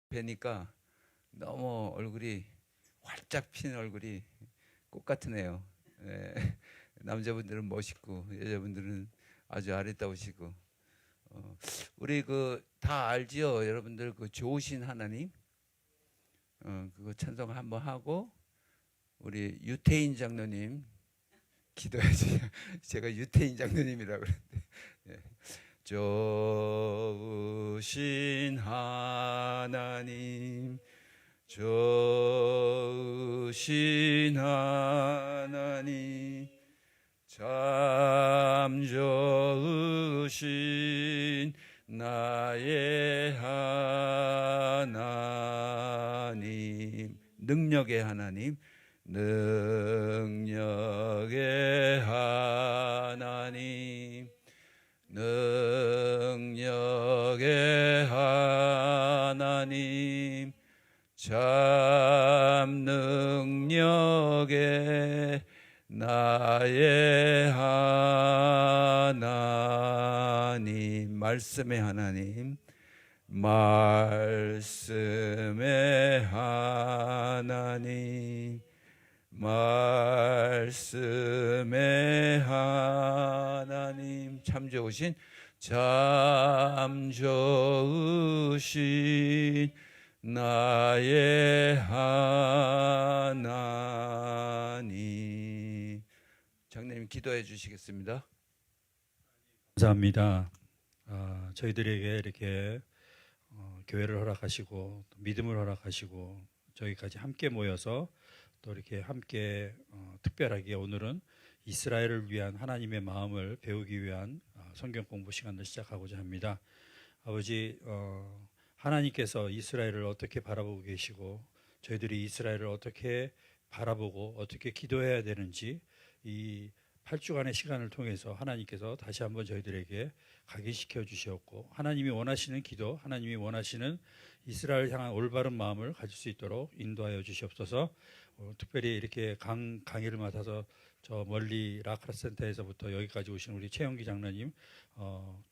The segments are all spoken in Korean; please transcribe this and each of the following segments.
뵈니까 너무 얼굴이 활짝 핀 얼굴이 꽃 같으네요. 예. 남자분들은 멋있고 여자분들은 아주 아름다우시고 우리 그 다 알지요, 여러분들 그 좋으신 하나님 그거 찬송 한번 하고 우리 유태인 장로님 기도해야지. 제가 유태인 장로님이라고 그랬는데 예. 좋으신 하나님 좋으신 하나님 참 좋으신 나의 하나님 능력의 하나님 능력의 하나님 능력의 하나님 참 능력의 나의 하나님 말씀의 하나님 말씀의 하나님 말씀의 하나님 참 좋으신 나의 하나님. 장로님 기도해 주시겠습니다. 감사합니다. 저희들에게 이렇게 교회를 허락하시고 믿음을 허락하시고 저희까지 함께 모여서 또 이렇게 함께 특별하게 오늘은 이스라엘을 위한 하나님의 마음을 배우기 위한 성경 공부 시간을 시작하고자 합니다. 아버지, 하나님께서 이스라엘을 어떻게 바라보고 계시고 저희들이 이스라엘을 어떻게 바라보고 어떻게 기도해야 되는지 이 8주간의 시간을 통해서 하나님께서 다시 한번 저희들에게 각인시켜 주셨고 하나님이 원하시는 기도, 하나님이 원하시는 이스라엘 향한 올바른 마음을 가질 수 있도록 인도하여 주시옵소서. 특별히 이렇게 강의를 맡아서 저 멀리 라크라 센터에서부터 여기까지 오신 우리 최영기 장로님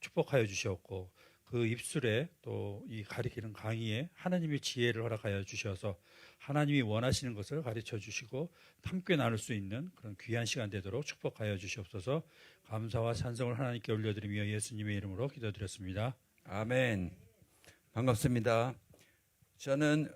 축복하여 주셨고 그 입술에 또 이 가리키는 강의에 하나님의 지혜를 허락하여 주셔서 하나님이 원하시는 것을 가르쳐 주시고 함께 나눌 수 있는 그런 귀한 시간 되도록 축복하여 주시옵소서. 감사와 찬송을 하나님께 올려드리며 예수님의 이름으로 기도드렸습니다. 아멘. 반갑습니다. 저는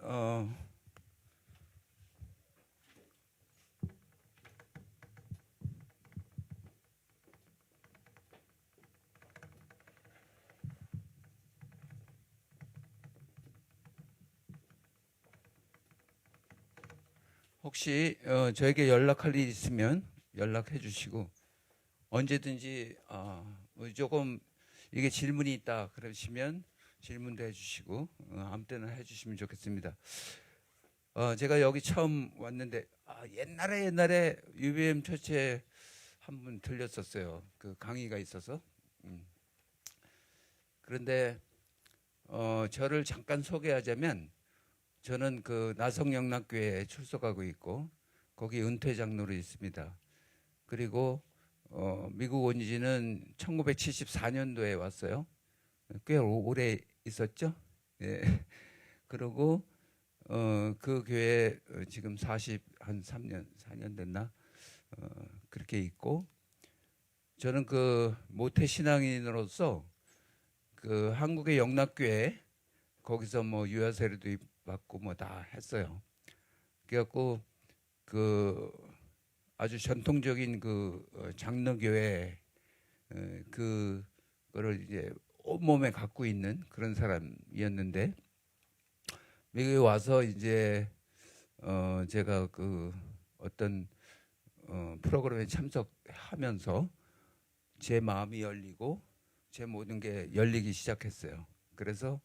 혹시 저에게 연락할 일 있으면 연락해 주시고 언제든지 뭐 조금 이게 질문이 있다 그러시면 질문도 해주시고 아무 때나 해주시면 좋겠습니다. 제가 여기 처음 왔는데 옛날에 UBM 처치에 한 번 들렸었어요. 그 강의가 있어서. 그런데 저를 잠깐 소개하자면 저는 그 나성영락교회에 출석하고 있고 거기 은퇴 장로로 있습니다. 그리고 미국 온 지는 1974년도에 왔어요. 꽤 오래 있었죠. 예. 그리고 그 교회 지금 43년 4년 됐나 그렇게 있고 저는 그 모태 신앙인으로서 그 한국의 영락교회 거기서 뭐 유아세례도 받고 뭐 다 했어요. 그래갖고 그 아주 전통적인 그 장로교회 그거를 이제 온몸에 갖고 있는 그런 사람이었는데 미국에 와서 이제 제가 그 어떤 프로그램에 참석하면서 제 마음이 열리고 제 모든 게 열리기 시작했어요. 그래서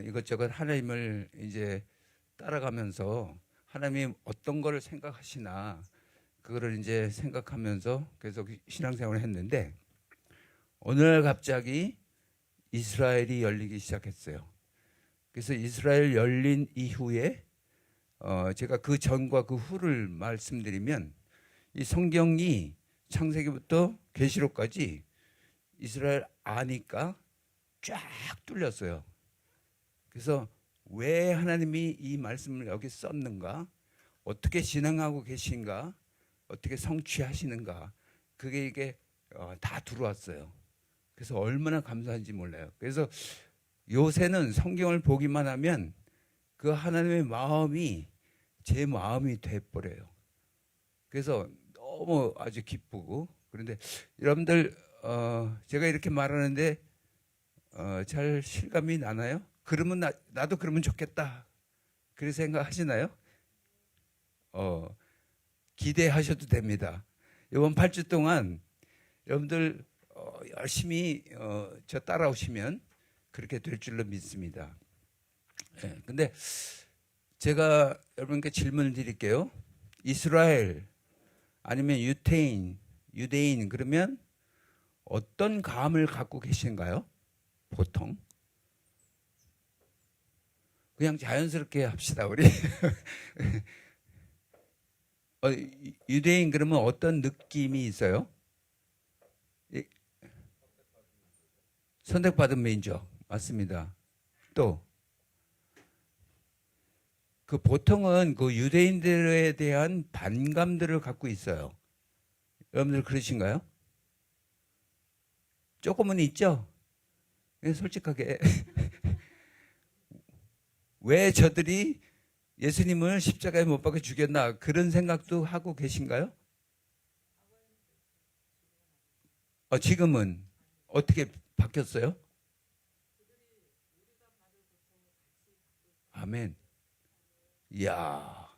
이것저것 하나님을 이제 따라가면서 하나님이 어떤 거를 생각하시나 그거를 이제 생각하면서 계속 신앙생활을 했는데 오늘 갑자기 이스라엘이 열리기 시작했어요. 그래서 이스라엘 열린 이후에 제가 그 전과 그 후를 말씀드리면 이 성경이 창세기부터 계시록까지 이스라엘 아니까 쫙 뚫렸어요. 그래서 왜 하나님이 이 말씀을 여기 썼는가? 어떻게 진행하고 계신가? 어떻게 성취하시는가? 그게 이게 다 들어왔어요. 그래서 얼마나 감사한지 몰라요. 그래서 요새는 성경을 보기만 하면 그 하나님의 마음이 제 마음이 돼버려요. 그래서 너무 아주 기쁘고, 그런데 여러분들 제가 이렇게 말하는데 잘 실감이 나나요? 그러면 나도 그러면 좋겠다. 그렇게 생각하시나요? 기대하셔도 됩니다. 이번 8주 동안 여러분들 열심히 저 따라오시면 그렇게 될 줄로 믿습니다. 네, 근데 제가 여러분께 질문을 드릴게요. 이스라엘 아니면 유대인 그러면 어떤 감을 갖고 계신가요? 보통 그냥 자연스럽게 합시다 우리. 유대인 그러면 어떤 느낌이 있어요? 선택받은 민족 맞습니다. 또 그 보통은 그 유대인들에 대한 반감들을 갖고 있어요. 여러분들 그러신가요? 조금은 있죠? 솔직하게 왜 저들이 예수님을 십자가에 못 박아 죽였나 그런 생각도 하고 계신가요? 지금은 어떻게 바뀌었어요? 아멘. 이야,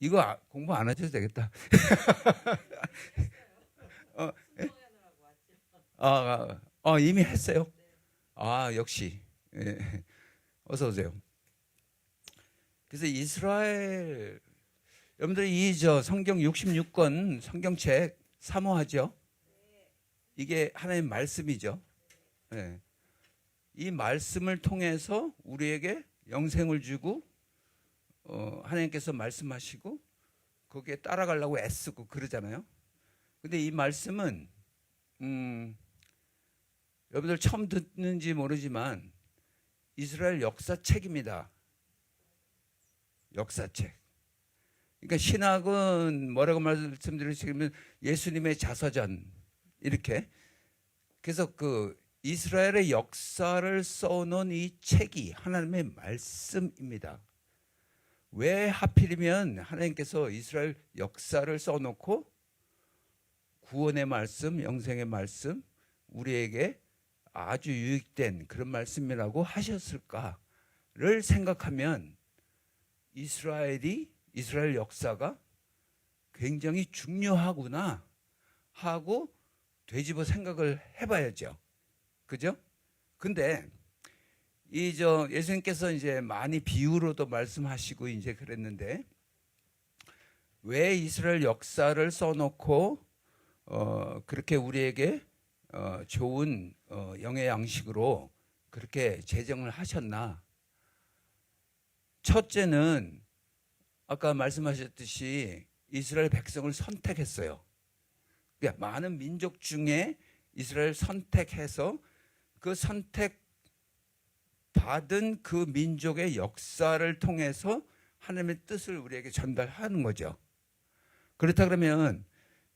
이거 공부 안 하셔도 되겠다. 이미 했어요. 역시. 예. 어서 오세요. 그래서 이스라엘 여러분들이 이 성경 66권 성경책 사모하죠? 이게 하나님의 말씀이죠. 네. 이 말씀을 통해서 우리에게 영생을 주고 하나님께서 말씀하시고 거기에 따라가려고 애쓰고 그러잖아요. 근데 이 말씀은 여러분들 처음 듣는지 모르지만 이스라엘 역사책입니다. 역사책. 그러니까 신학은 뭐라고 말씀드리시면 예수님의 자서전 이렇게. 그래서 그 이스라엘의 역사를 써놓은 이 책이 하나님의 말씀입니다. 왜 하필이면 하나님께서 이스라엘 역사를 써놓고 구원의 말씀, 영생의 말씀, 우리에게 아주 유익된 그런 말씀이라고 하셨을까를 생각하면 이스라엘 역사가 굉장히 중요하구나 하고 되짚어 생각을 해봐야죠. 그죠? 근데 예수님께서 이제 많이 비유로도 말씀하시고 이제 그랬는데 왜 이스라엘 역사를 써놓고 그렇게 우리에게 좋은 영의 양식으로 그렇게 제정을 하셨나? 첫째는 아까 말씀하셨듯이 이스라엘 백성을 선택했어요. 그러니까 많은 민족 중에 이스라엘 선택해서 그 선택받은 그 민족의 역사를 통해서 하나님의 뜻을 우리에게 전달하는 거죠. 그렇다 그러면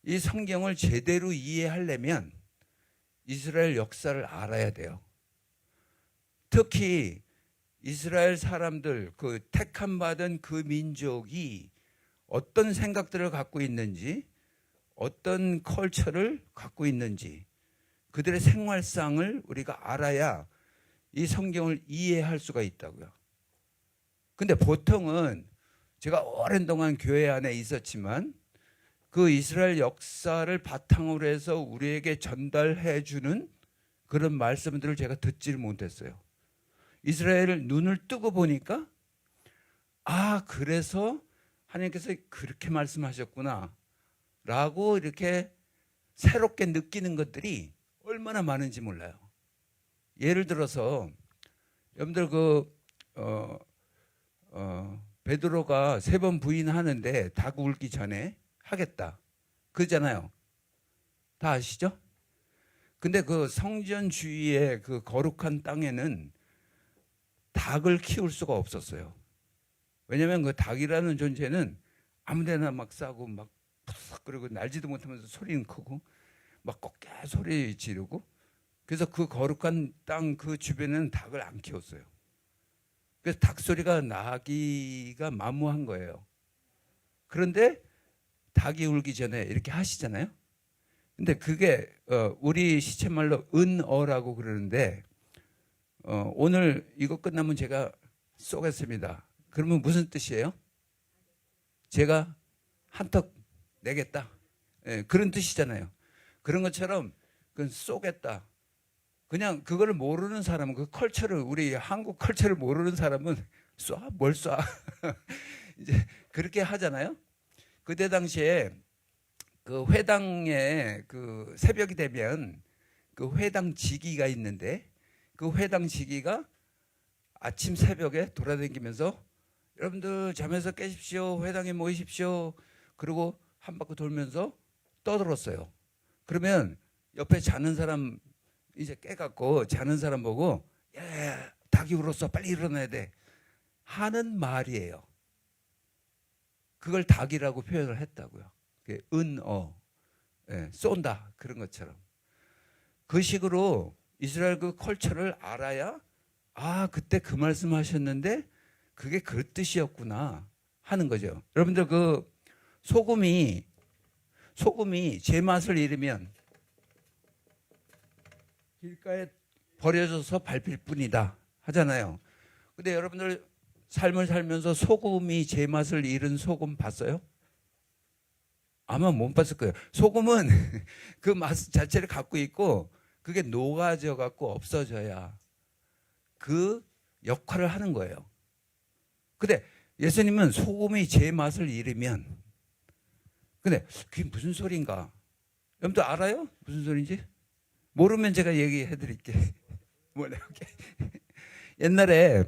이 성경을 제대로 이해하려면 이스라엘 역사를 알아야 돼요. 특히 이스라엘 사람들, 그 택함 받은 그 민족이 어떤 생각들을 갖고 있는지, 어떤 컬처를 갖고 있는지, 그들의 생활상을 우리가 알아야 이 성경을 이해할 수가 있다고요. 근데 보통은 제가 오랜 동안 교회 안에 있었지만 그 이스라엘 역사를 바탕으로 해서 우리에게 전달해 주는 그런 말씀들을 제가 듣지를 못했어요. 이스라엘을 눈을 뜨고 보니까 그래서 하나님께서 그렇게 말씀하셨구나 라고 이렇게 새롭게 느끼는 것들이 얼마나 많은지 몰라요. 예를 들어서 여러분들 베드로가 3번 부인하는데 닭 울기 전에 하겠다 그러잖아요. 다 아시죠? 근데 그 성전 주위의 그 거룩한 땅에는 닭을 키울 수가 없었어요. 왜냐하면 그 닭이라는 존재는 아무데나 막 싸고 막 푸석 그리고 날지도 못하면서 소리는 크고 막 꺾게 소리 지르고, 그래서 그 거룩한 땅 그 주변에는 닭을 안 키웠어요. 그래서 닭 소리가 나기가 만무한 거예요. 그런데 닭이 울기 전에 이렇게 하시잖아요. 근데 그게 우리 시쳇말로 은어라고 그러는데, 오늘 이거 끝나면 제가 쏘겠습니다. 그러면 무슨 뜻이에요? 제가 한턱 내겠다. 예, 그런 뜻이잖아요. 그런 것처럼 그건 쏘겠다. 그냥 그거를 모르는 사람은, 그 컬처를, 우리 한국 컬처를 모르는 사람은 쏴? 뭘 쏴? 이제 그렇게 하잖아요. 그때 당시에 그 회당에 그 새벽이 되면 그 회당 지기가 있는데, 그 회당 지기가 아침 새벽에 돌아다니면서 여러분들 잠에서 깨십시오, 회당에 모이십시오, 그리고 한 바퀴 돌면서 떠들었어요. 그러면 옆에 자는 사람 이제 깨갖고 자는 사람 보고, 야, 닭이 울었어, 빨리 일어나야 돼 하는 말이에요. 그걸 닭이라고 표현을 했다고요. 은어, 예, 쏜다, 그런 것처럼. 그 식으로 이스라엘 그 컬처를 알아야, 아, 그때 그 말씀하셨는데 그게 그 뜻이었구나 하는 거죠. 여러분들 그 소금이 제 맛을 잃으면 길가에 버려져서 밟힐 뿐이다 하잖아요. 근데 여러분들 삶을 살면서 소금이 제 맛을 잃은 소금 봤어요? 아마 못 봤을 거예요. 소금은 그 맛 자체를 갖고 있고 그게 녹아져 갖고 없어져야 그 역할을 하는 거예요. 근데 예수님은 소금이 제 맛을 잃으면, 근데 그게 무슨 소린가? 여러분들 알아요? 무슨 소린지? 모르면 제가 얘기해 드릴게. 옛날에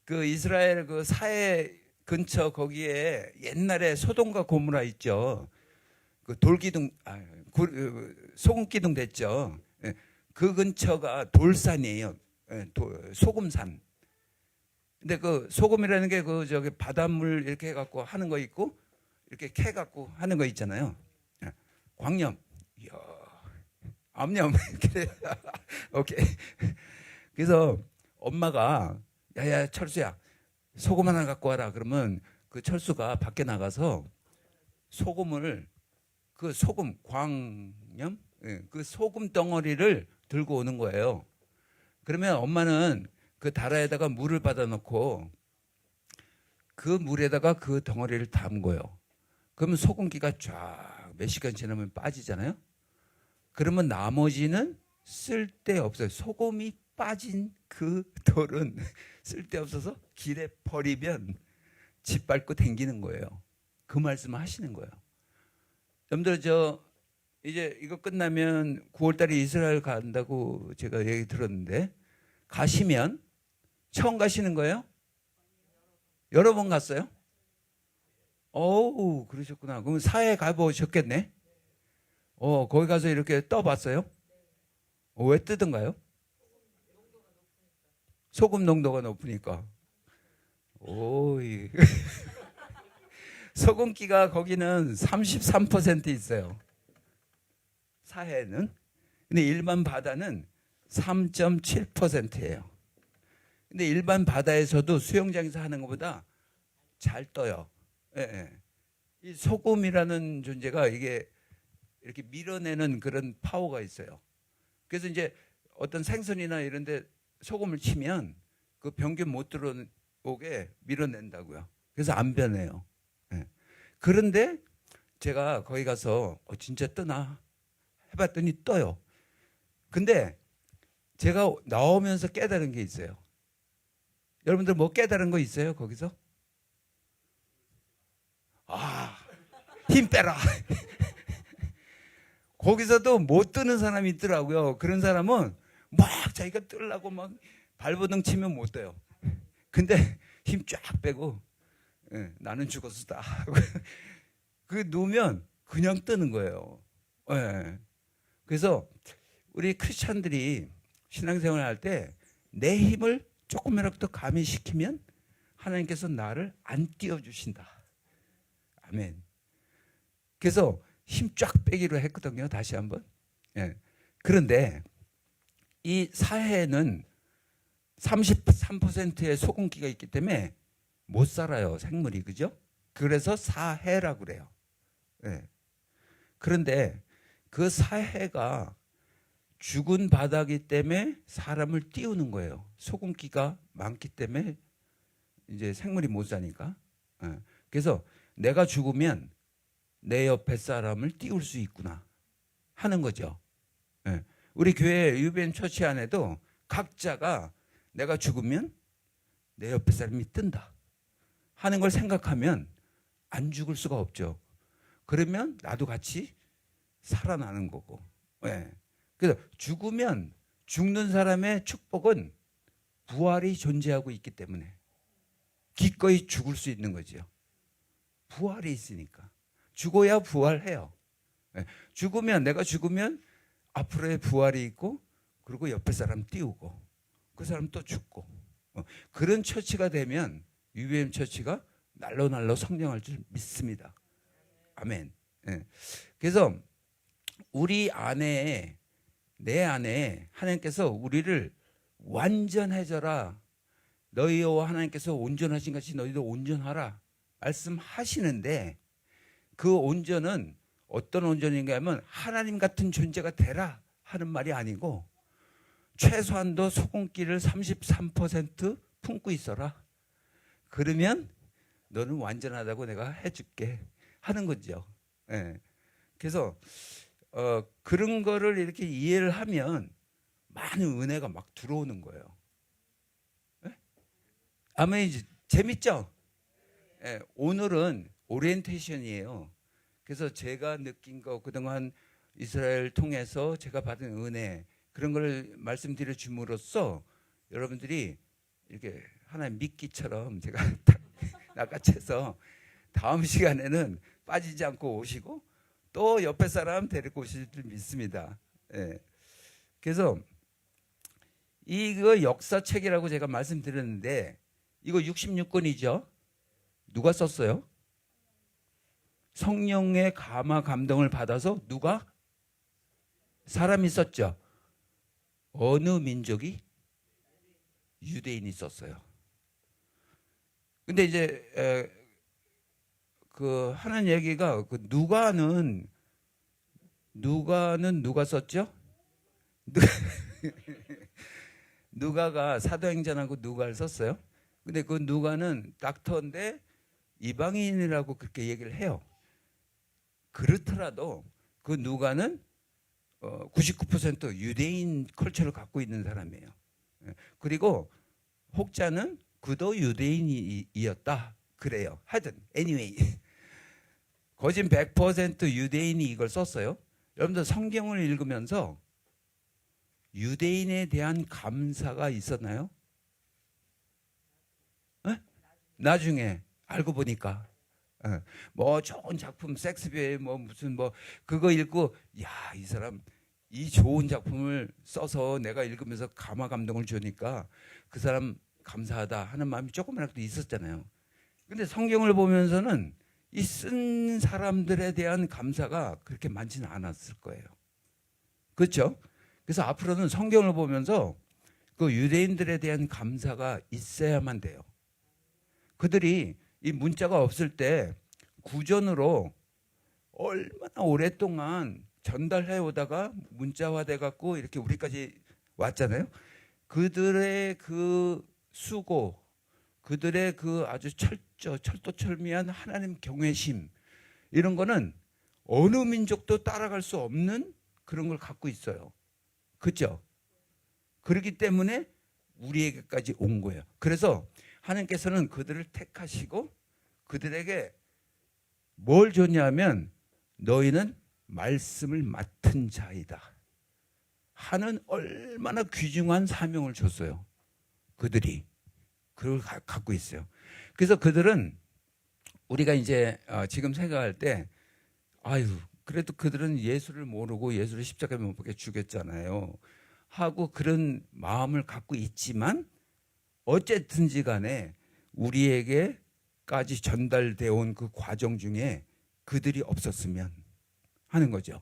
그 이스라엘 그 사해 근처 거기에 옛날에 소돔과 고모라 있죠. 그 돌기둥, 소금기둥 됐죠. 그 근처가 돌산이에요. 소금산. 근데 그 소금이라는 게 그 저기 바닷물 이렇게 해갖고 하는 거 있고, 이렇게 캐갖고 하는 거 있잖아요. 광염, 이야, 암염, 그래. 오케이. 그래서 엄마가 야야 철수야, 소금 하나 갖고 와라. 그러면 그 철수가 밖에 나가서 소금을, 그 소금 광염, 그 소금 덩어리를 들고 오는 거예요. 그러면 엄마는 그 다라에다가 물을 받아 놓고 그 물에다가 그 덩어리를 담궈요. 그러면 소금기가 쫙 몇 시간 지나면 빠지잖아요. 그러면 나머지는 쓸데없어요. 소금이 빠진 그 돌은 쓸데없어서 길에 버리면 짓밟고 댕기는 거예요. 그 말씀을 하시는 거예요. 여러분들 저 이제 이거 끝나면 9월달에 이스라엘 간다고 제가 얘기 들었는데, 가시면 처음 가시는 거예요? 여러 번 갔어요? 어우, 그러셨구나. 그럼 사해 가보셨겠네? 거기 가서 이렇게 떠봤어요? 왜 뜨던가요? 소금 농도가 높으니까. 오이. 소금기가 거기는 33% 있어요. 사해는. 근데 일반 바다는 3.7%예요. 근데 일반 바다에서도 수영장에서 하는 것보다 잘 떠요. 예, 예. 이 소금이라는 존재가 이게 이렇게 밀어내는 그런 파워가 있어요. 그래서 이제 어떤 생선이나 이런 데 소금을 치면 그 병균 못 들어오게 밀어낸다고요. 그래서 안 변해요. 예. 그런데 제가 거기 가서 진짜 뜨나 해봤더니 떠요. 근데 제가 나오면서 깨달은 게 있어요. 여러분들 뭐 깨달은 거 있어요? 거기서? 힘 빼라. 거기서도 못 뜨는 사람이 있더라고요. 그런 사람은 막 자기가 뜨려고 막 발버둥 치면 못 떠요. 근데 힘 쫙 빼고, 나는 죽었다. 그 놓으면 그냥 뜨는 거예요. 그래서 우리 크리스찬들이 신앙생활을 할 때 내 힘을 조금이라도 가미시키면 하나님께서 나를 안 띄워주신다. 아멘. 그래서 힘 쫙 빼기로 했거든요. 다시 한번. 예. 그런데 이 사해는 33%의 소금기가 있기 때문에 못 살아요. 생물이. 그죠? 그래서 사해라고 그래요. 예. 그런데 그 사해가 죽은 바다기 때문에 사람을 띄우는 거예요. 소금기가 많기 때문에 이제 생물이 못 사니까. 예. 그래서 내가 죽으면 내 옆에 사람을 띄울 수 있구나 하는 거죠. 예. 우리 교회 UBM 처치 안에도 각자가 내가 죽으면 내 옆에 사람이 뜬다 하는 걸 생각하면 안 죽을 수가 없죠. 그러면 나도 같이 살아나는 거고. 예. 그래서 죽으면 죽는 사람의 축복은 부활이 존재하고 있기 때문에 기꺼이 죽을 수 있는 거죠. 부활이 있으니까. 죽어야 부활해요. 예. 죽으면 내가 죽으면 앞으로의 부활이 있고 그리고 옆에 사람 띄우고 그 사람 또 죽고 그런 처치가 되면 UBM 처치가 날로 성장할 줄 믿습니다. 아멘. 예. 그래서 우리 안에 내 안에 하나님께서 우리를 완전해져라. 너희와 하나님께서 온전하신 같이 너희도 온전하라 말씀하시는데 그 온전은 어떤 온전인가 하면 하나님 같은 존재가 되라 하는 말이 아니고 최소한도 소금기를 33% 품고 있어라. 그러면 너는 완전하다고 내가 해줄게 하는 거죠. 예. 그래서 그런 거를 이렇게 이해를 하면 많은 은혜가 막 들어오는 거예요. 예? 아멘. 재밌죠? 예. 오늘은 오리엔테이션이에요. 그래서 제가 느낀 거 그동안 이스라엘 통해서 제가 받은 은혜 그런 걸 말씀드려 줌으로써 여러분들이 이렇게 하나의 미끼처럼 제가 딱 낚아채서 다음 시간에는 빠지지 않고 오시고 또 옆에 사람 데리고 오실 줄 믿습니다. 예. 그래서 이거 역사책이라고 제가 말씀드렸는데 이거 66권이죠. 누가 썼어요? 성령의 감화 감동을 받아서 누가? 사람이 썼죠. 어느 민족이? 유대인이 썼어요. 근데 이제 그 하는 얘기가 그 누가는 누가 썼죠? 누가가 사도행전하고 누가를 썼어요. 근데 그 누가는 닥터인데 이방인이라고 그렇게 얘기를 해요. 그렇더라도 그 누가는 99% 유대인 컬처를 갖고 있는 사람이에요. 그리고 혹자는 그도 유대인이었다 그래요. 하여튼 anyway 거진 100% 유대인이 이걸 썼어요. 여러분들 성경을 읽으면서 유대인에 대한 감사가 있었나요? 에? 나중에 알고 보니까 뭐 좋은 작품 섹스피어의 뭐 무슨 뭐 그거 읽고 야, 이 사람 이 좋은 작품을 써서 내가 읽으면서 감화 감동을 주니까 그 사람 감사하다 하는 마음이 조금이라도 있었잖아요. 근데 성경을 보면서는 이 쓴 사람들에 대한 감사가 그렇게 많지는 않았을 거예요. 그렇죠? 그래서 앞으로는 성경을 보면서 그 유대인들에 대한 감사가 있어야만 돼요. 그들이 이 문자가 없을 때 구전으로 얼마나 오랫동안 전달해 오다가 문자화돼 갖고 이렇게 우리까지 왔잖아요. 그들의 그 수고, 그들의 그 아주 철도철미한 하나님 경외심 이런 거는 어느 민족도 따라갈 수 없는 그런 걸 갖고 있어요. 그렇죠? 그렇기 때문에 우리에게까지 온 거예요. 그래서 하나님께서는 그들을 택하시고 그들에게 뭘 줬냐면 너희는 말씀을 맡은 자이다 하는 얼마나 귀중한 사명을 줬어요. 그들이 그걸 갖고 있어요. 그래서 그들은 우리가 이제 지금 생각할 때 아유 그래도 그들은 예수를 모르고 예수를 십자가에 못 박혀 죽였잖아요 하고 그런 마음을 갖고 있지만 어쨌든지 간에 우리에게까지 전달되어 온 그 과정 중에 그들이 없었으면 하는 거죠.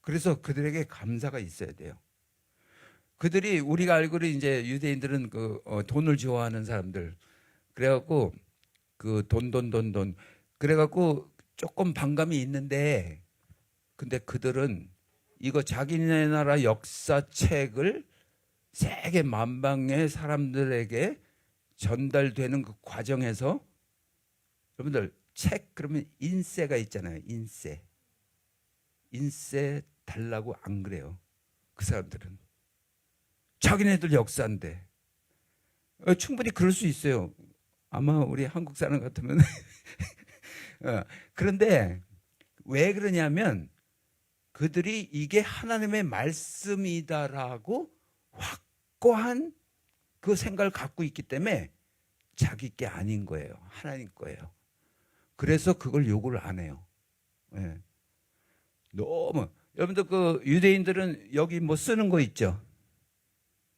그래서 그들에게 감사가 있어야 돼요. 그들이 우리가 알기로 이제 유대인들은 돈을 좋아하는 사람들. 그래갖고 그 돈. 그래갖고 조금 반감이 있는데, 근데 그들은 이거 자기네 나라 역사책을 세계 만방의 사람들에게 전달되는 그 과정에서, 여러분들 책 그러면 인쇄가 있잖아요. 인쇄 달라고 안 그래요. 그 사람들은 자기네들 역사인데. 충분히 그럴 수 있어요. 아마 우리 한국 사람 같으면 그런데 왜 그러냐면 그들이 이게 하나님의 말씀이다라고 확고한 그 생각을 갖고 있기 때문에 자기 게 아닌 거예요. 하나님 거예요. 그래서 그걸 요구를 안 해요. 예. 너무 여러분들 그 유대인들은 여기 뭐 쓰는 거 있죠?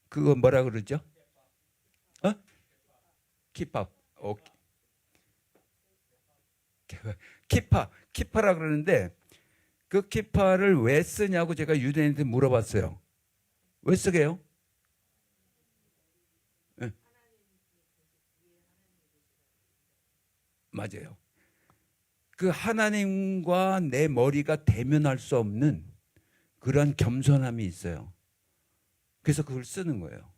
그거 뭐라 그러죠? 키파. 키파라 그러는데 그 키파를 왜 쓰냐고 제가 유대인한테 물어봤어요. 왜 쓰게요? 네. 맞아요. 그 하나님과 내 머리가 대면할 수 없는 그런 겸손함이 있어요. 그래서 그걸 쓰는 거예요.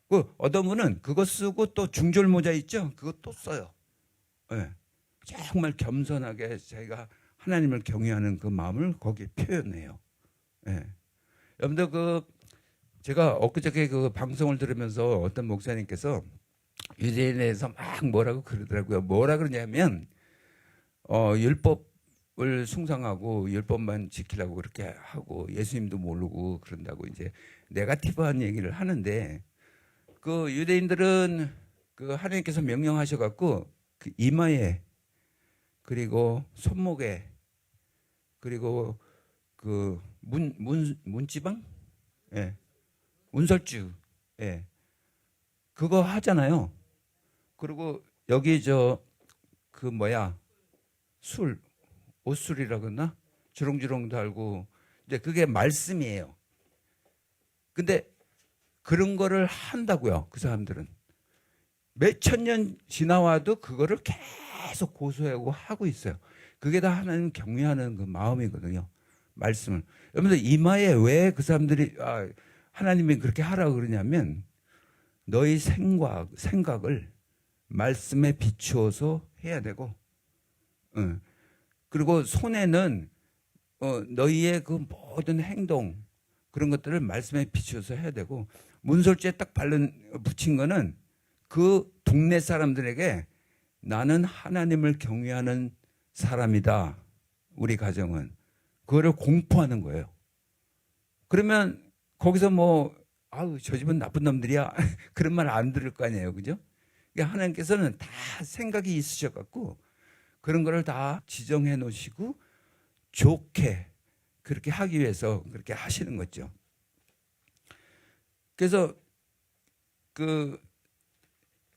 그 어떤 분은 그거 쓰고 또 중절 모자 있죠? 그거 또 써요. 네. 정말 겸손하게 자기가 하나님을 경외하는 그 마음을 거기에 표현해요. 네. 여러분들 제가 엊그저께 그 방송을 들으면서 어떤 목사님께서 유대인에 대해서 막 뭐라고 그러더라고요. 뭐라 그러냐면 율법을 숭상하고 율법만 지키려고 그렇게 하고 예수님도 모르고 그런다고 이제 네거티브한 얘기를 하는데, 그 유대인들은 그 하나님께서 명령하셔 갖고 그 이마에 그리고 손목에 그리고 그 문지방, 예, 문설주, 예, 그거 하잖아요. 그리고 여기 그 뭐야 옷술이라 그러나 주렁주렁 달고, 이제 그게 말씀이에요. 근데 그런 거를 한다고요. 그 사람들은 몇천 년 지나와도 그거를 계속 고수하고 하고 있어요. 그게 다 하나님 경외하는 그 마음이거든요. 말씀을. 여러분들 이마에 왜 그 사람들이 하나님이 그렇게 하라고 그러냐면 너희 생각을 말씀에 비추어서 해야 되고, 그리고 손에는 너희의 그 모든 행동 그런 것들을 말씀에 비추어서 해야 되고, 문설주에 딱 붙인 거는 그 동네 사람들에게 나는 하나님을 경외하는 사람이다. 우리 가정은. 그거를 공포하는 거예요. 그러면 거기서 저 집은 나쁜 놈들이야. 그런 말 안 들을 거 아니에요. 그죠? 그러니까 하나님께서는 다 생각이 있으셔갖고 그런 거를 다 지정해 놓으시고 좋게 그렇게 하기 위해서 그렇게 하시는 거죠. 그래서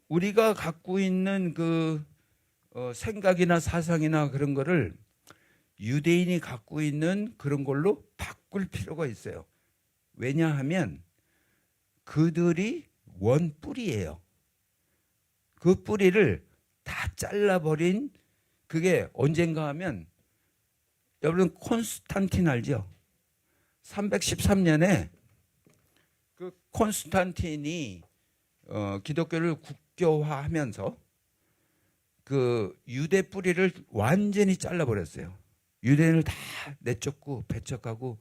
우리가 갖고 있는 생각이나 사상이나 그런 거를 유대인이 갖고 있는 그런 걸로 바꿀 필요가 있어요. 왜냐하면 그들이 원뿌리예요. 그 뿌리를 다 잘라버린, 그게 언젠가 하면, 여러분 콘스탄틴 알죠? 313년에 그 콘스탄틴이 기독교를 국교화하면서 그 유대 뿌리를 완전히 잘라버렸어요. 유대인을 다 내쫓고 배척하고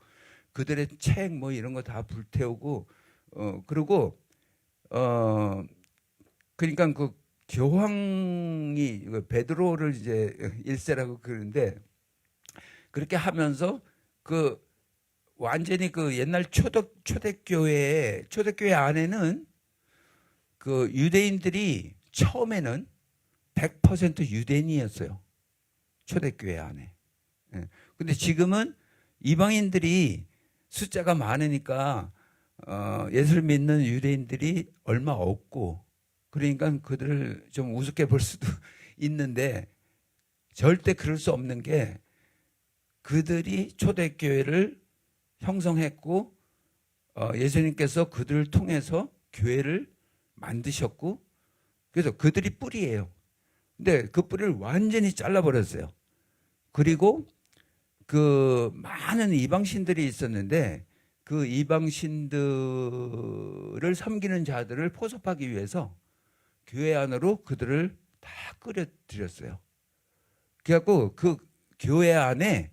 그들의 책 이런 거 다 불태우고, 그리고 그러니까 그 교황이 베드로를 이제 1세라고 그러는데, 그렇게 하면서 완전히 옛날 초대교회 안에는 그 유대인들이 처음에는 100% 유대인이었어요. 초대교회 안에. 근데 지금은 이방인들이 숫자가 많으니까 예수를 믿는 유대인들이 얼마 없고, 그러니까 그들을 좀 우습게 볼 수도 있는데 절대 그럴 수 없는 게 그들이 초대교회를 형성했고 예수님께서 그들을 통해서 교회를 만드셨고 그래서 그들이 뿌리예요. 근데 그 뿌리를 완전히 잘라버렸어요. 그리고 그 많은 이방신들이 있었는데 그 이방신들을 섬기는 자들을 포섭하기 위해서 교회 안으로 그들을 다 끌어들였어요. 그래갖고 그 교회 안에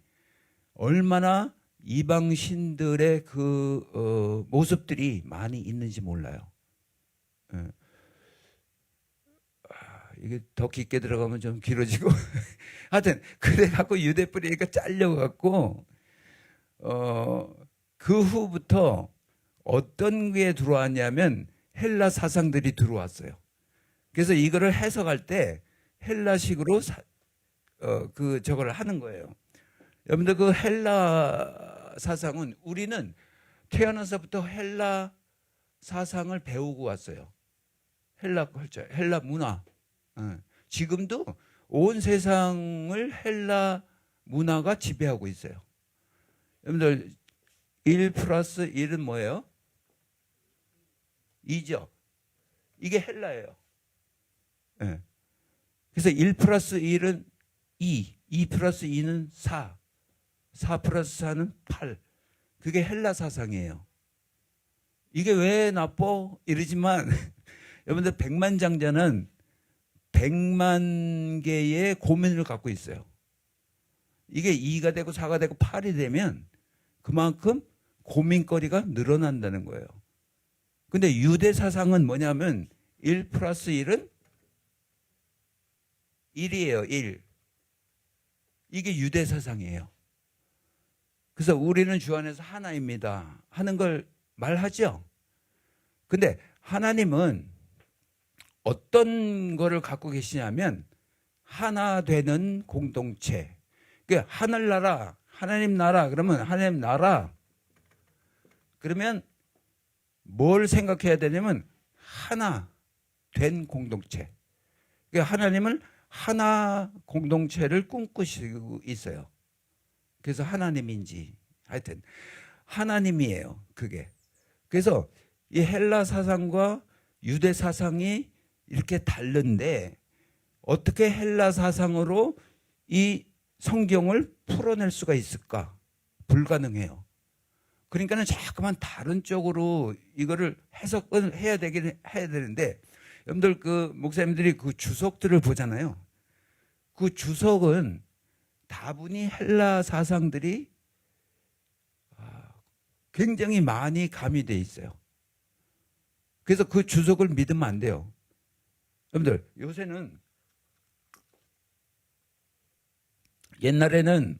얼마나 이방신들의 그 모습들이 많이 있는지 몰라요. 이게 더 깊게 들어가면 좀 길어지고 하여튼 그래갖고 유대 뿌리가 잘려갖고 그 후부터 어떤 게 들어왔냐면 헬라 사상들이 들어왔어요. 그래서 이거를 해석할 때 헬라식으로 저걸 하는 거예요. 여러분들 그 헬라 사상은 우리는 태어나서부터 헬라 사상을 배우고 왔어요. 헬라 컬처, 헬라 문화. 지금도 온 세상을 헬라 문화가 지배하고 있어요. 여러분들 1 플러스 1은 뭐예요? 2죠. 이게 헬라예요. 그래서 1 플러스 1은 2, 2 플러스 2는 4, 4 플러스 4는 8. 그게 헬라 사상이에요. 이게 왜 나빠? 이러지만 여러분들 백만장자는 100만 개의 고민을 갖고 있어요. 이게 2가 되고 4가 되고 8이 되면 그만큼 고민거리가 늘어난다는 거예요. 근데 유대 사상은 뭐냐면 1 플러스 1은 1이에요. 1. 이게 유대 사상이에요. 그래서 우리는 주 안에서 하나입니다 하는 걸 말하죠. 근데 하나님은 어떤 거를 갖고 계시냐면 하나 되는 공동체. 그러니까 하늘나라, 하나님 나라 그러면 하나님 나라 그러면 뭘 생각해야 되냐면 하나 된 공동체. 그러니까 하나님은 하나 공동체를 꿈꾸시고 있어요. 그래서 하나님인지 하여튼 하나님이에요. 그게. 그래서 이 헬라 사상과 유대 사상이 이렇게 다른데 어떻게 헬라 사상으로 이 성경을 풀어낼 수가 있을까? 불가능해요. 그러니까는 자꾸만 다른 쪽으로 이거를 해석을 해야 되는데 여러분들 그 목사님들이 그 주석들을 보잖아요. 그 주석은 다분히 헬라 사상들이 굉장히 많이 가미되어 있어요. 그래서 그 주석을 믿으면 안 돼요. 여러분들 요새는 옛날에는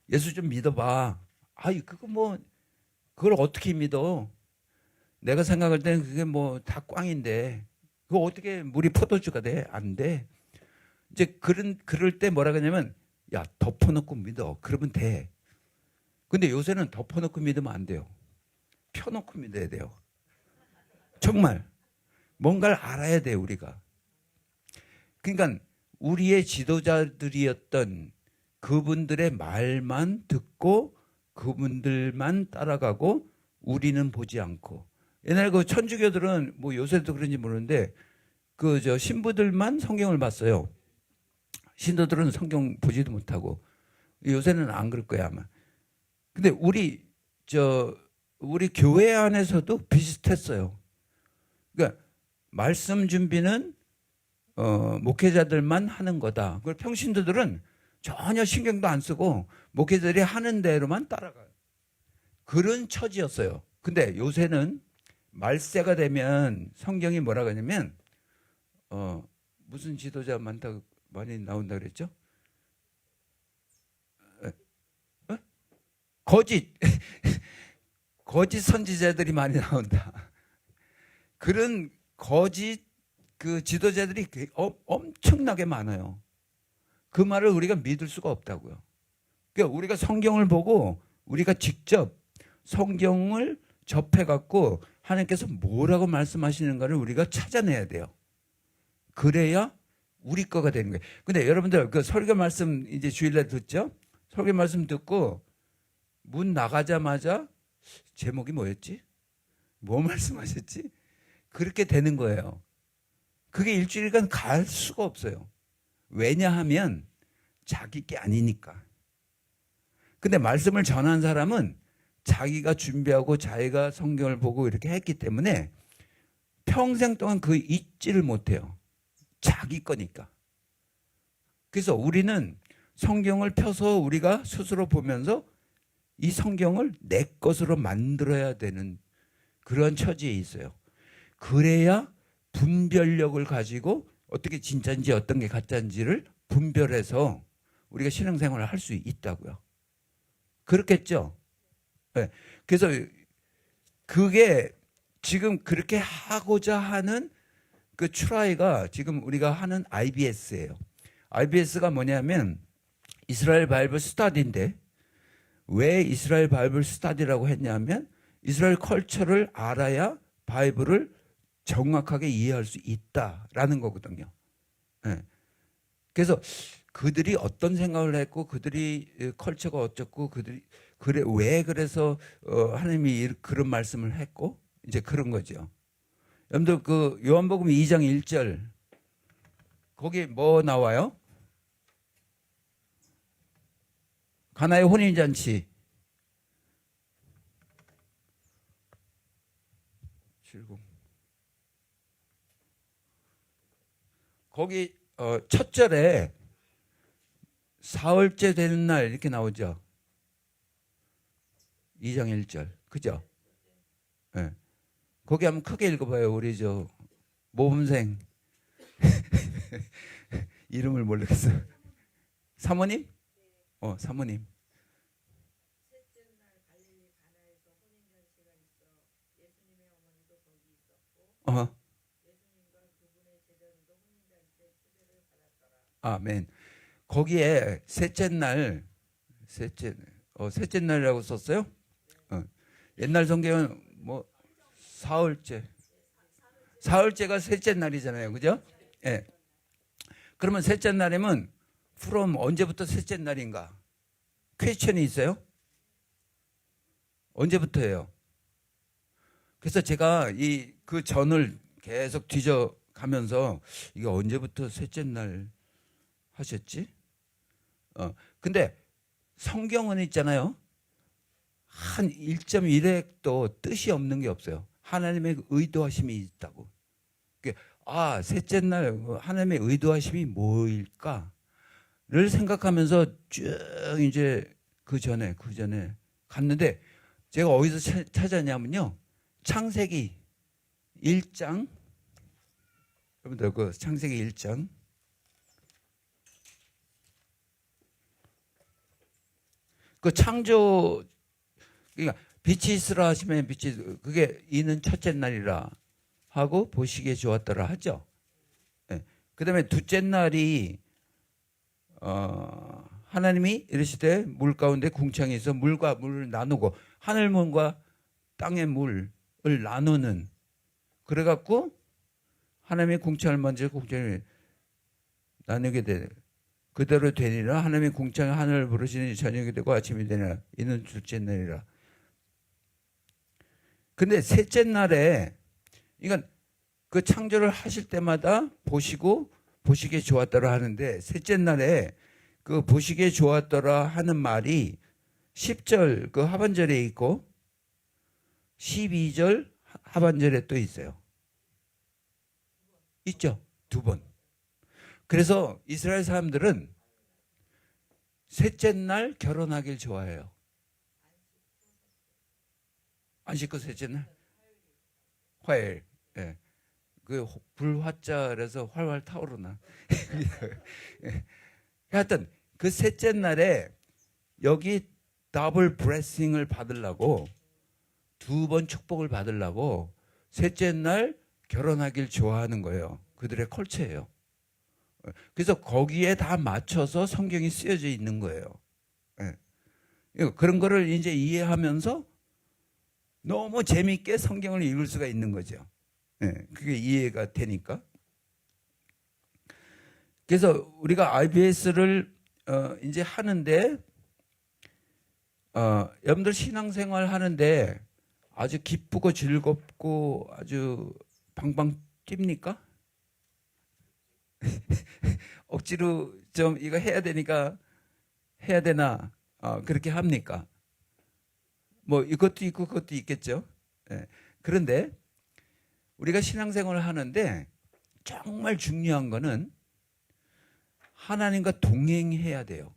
예수 좀 믿어봐. 아이 그거 뭐 그걸 어떻게 믿어? 내가 생각할 때는 그게 뭐 다 꽝인데 그거 어떻게 물이 포도주가 돼? 안 돼. 이제 그럴 때 뭐라 그러냐면 야 덮어놓고 믿어. 그러면 돼. 근데 요새는 덮어놓고 믿으면 안 돼요. 펴놓고 믿어야 돼요. 정말 뭔가를 알아야 돼요 우리가. 그러니까 우리의 지도자들이었던 그분들의 말만 듣고 그분들만 따라가고 우리는 보지 않고 옛날 그 천주교들은 뭐 요새도 그런지 모르는데 그 저 신부들만 성경을 봤어요. 신도들은 성경 보지도 못하고 요새는 안 그럴 거야 아마. 근데 우리 교회 안에서도 비슷했어요. 그러니까 말씀 준비는 목회자들만 하는 거다. 그걸 평신도들은 전혀 신경도 안 쓰고 목회자들이 하는 대로만 따라가요. 그런 처지였어요. 근데 요새는 말세가 되면 성경이 뭐라 그러냐면 무슨 지도자 많이 나온다 그랬죠? 거짓 선지자들이 많이 나온다. 그런 거짓 그 지도자들이 엄청나게 많아요. 그 말을 우리가 믿을 수가 없다고요. 그러니까 우리가 성경을 보고 우리가 직접 성경을 접해갖고 하나님께서 뭐라고 말씀하시는가를 우리가 찾아내야 돼요. 그래야 우리 거가 되는 거예요. 근데 여러분들 그 설교 말씀 이제 주일날 듣죠? 설교 말씀 듣고 문 나가자마자 제목이 뭐였지? 뭐 말씀하셨지? 그렇게 되는 거예요. 그게 일주일간 갈 수가 없어요. 왜냐하면 자기 게 아니니까. 근데 말씀을 전한 사람은 자기가 준비하고 자기가 성경을 보고 이렇게 했기 때문에 평생 동안 그 잊지를 못해요. 자기 거니까. 그래서 우리는 성경을 펴서 우리가 스스로 보면서 이 성경을 내 것으로 만들어야 되는 그런 처지에 있어요. 그래야 분별력을 가지고 어떻게 진짜인지 어떤 게 가짜인지를 분별해서 우리가 신앙생활을 할 수 있다고요. 그렇겠죠? 네. 그래서 그게 지금 그렇게 하고자 하는 그 트라이가 지금 우리가 하는 IBS예요. IBS가 뭐냐면 이스라엘 바이블 스터디인데 왜 이스라엘 바이블 스터디라고 했냐면 이스라엘 컬처를 알아야 바이블을 정확하게 이해할 수 있다라는 거거든요. 네. 그래서 그들이 어떤 생각을 했고 그들이 컬처가 어쩌고 그들이 그래 왜 그래서 하나님이 그런 말씀을 했고 이제 그런 거죠. 여러분들 그 요한복음 2장 1절 거기 뭐 나와요? 가나의 혼인잔치 70 거기 첫 절에 사흘째 되는 날 이렇게 나오죠. 2장 1절 그죠? 네. 거기 한번 크게 읽어봐요. 우리 저 모범생 이름을 모르겠어. 사모님? 사모님. 셋째 날 갈릴리 가나에서 혼인잔치가 있어 예수님의 어머니도 거기 있었고 예수님과 그분의 제자들도 혼인잔치에 초대를 받았더라. 아멘. 거기에 셋째 날이라고 썼어요? 옛날 성경은 뭐 사흘째가 셋째 날이잖아요, 그죠? 예. 네. 그러면 셋째 날이면 from 언제부터 셋째 날인가? 퀘스천이 있어요? 언제부터예요? 그래서 제가 그 전을 계속 뒤져가면서 이게 언제부터 셋째 날 하셨지? 근데 성경은 있잖아요. 한 1.1획도 뜻이 없는 게 없어요. 하나님의 의도하심이 있다고. 셋째 날 하나님의 의도하심이 뭐일까를 생각하면서 쭉 이제 그 전에 갔는데 제가 어디서 찾았냐면요. 창세기 1장 여러분들 그 창세기 1장 그 창조 그러니까 빛이 있으라 하시면 빛이 그게 이는 첫째 날이라 하고 보시기에 좋았더라 하죠. 네. 그다음에 둘째 날이 하나님이 이르시되 물 가운데 궁창이 있어 물과 물을 나누고 하늘 문과 땅의 물을 나누는 그래갖고 하나님의 궁창을 만지고 궁창을 나누게 되 그대로 되니라. 하나님의 궁창이 하늘을 부르시니 저녁이 되고 아침이 되니라. 이는 둘째 날이라. 근데 셋째 날에 이건 그 창조를 하실 때마다 보시고 보시기에 좋았더라 하는데 셋째 날에 그 보시기에 좋았더라 하는 말이 10절 그 하반절에 있고 12절 하반절에 또 있어요. 있죠? 두 번. 그래서 이스라엘 사람들은 셋째 날 결혼하길 좋아해요. 안 씻고 셋째 날? 화요일. 예. 그 불화자라서 활활 타오르나. 하여튼 그 셋째 날에 여기 더블 브레싱을 받으려고 두 번 축복을 받으려고 셋째 날 결혼하길 좋아하는 거예요. 그들의 컬처예요. 그래서 거기에 다 맞춰서 성경이 쓰여져 있는 거예요. 그런 거를 이제 이해하면서 너무 재미있게 성경을 읽을 수가 있는 거죠. 그게 이해가 되니까. 그래서 우리가 IBS를 이제 하는데 여러분들 신앙생활 하는데 아주 기쁘고 즐겁고 아주 방방 뜁니까? 억지로 좀 이거 해야 되니까 해야 되나 그렇게 합니까? 뭐 이것도 있고 그것도 있겠죠. 예. 그런데 우리가 신앙생활을 하는데 정말 중요한 거는 하나님과 동행해야 돼요.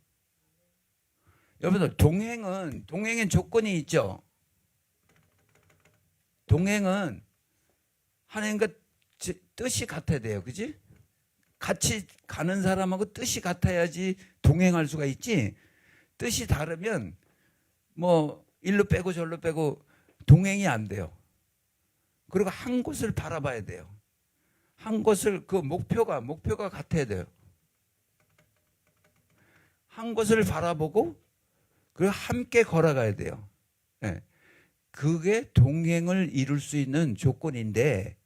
여러분들 동행엔 조건이 있죠. 동행은 하나님과 뜻이 같아야 돼요. 그지? 같이 가는 사람하고 뜻이 같아야지 동행할 수가 있지. 뜻이 다르면 뭐 일로 빼고 절로 빼고 동행이 안 돼요. 그리고 한 곳을 바라봐야 돼요. 한 곳을 그 목표가 같아야 돼요. 한 곳을 바라보고 그리고 함께 걸어가야 돼요. 네. 그게 동행을 이룰 수 있는 조건인데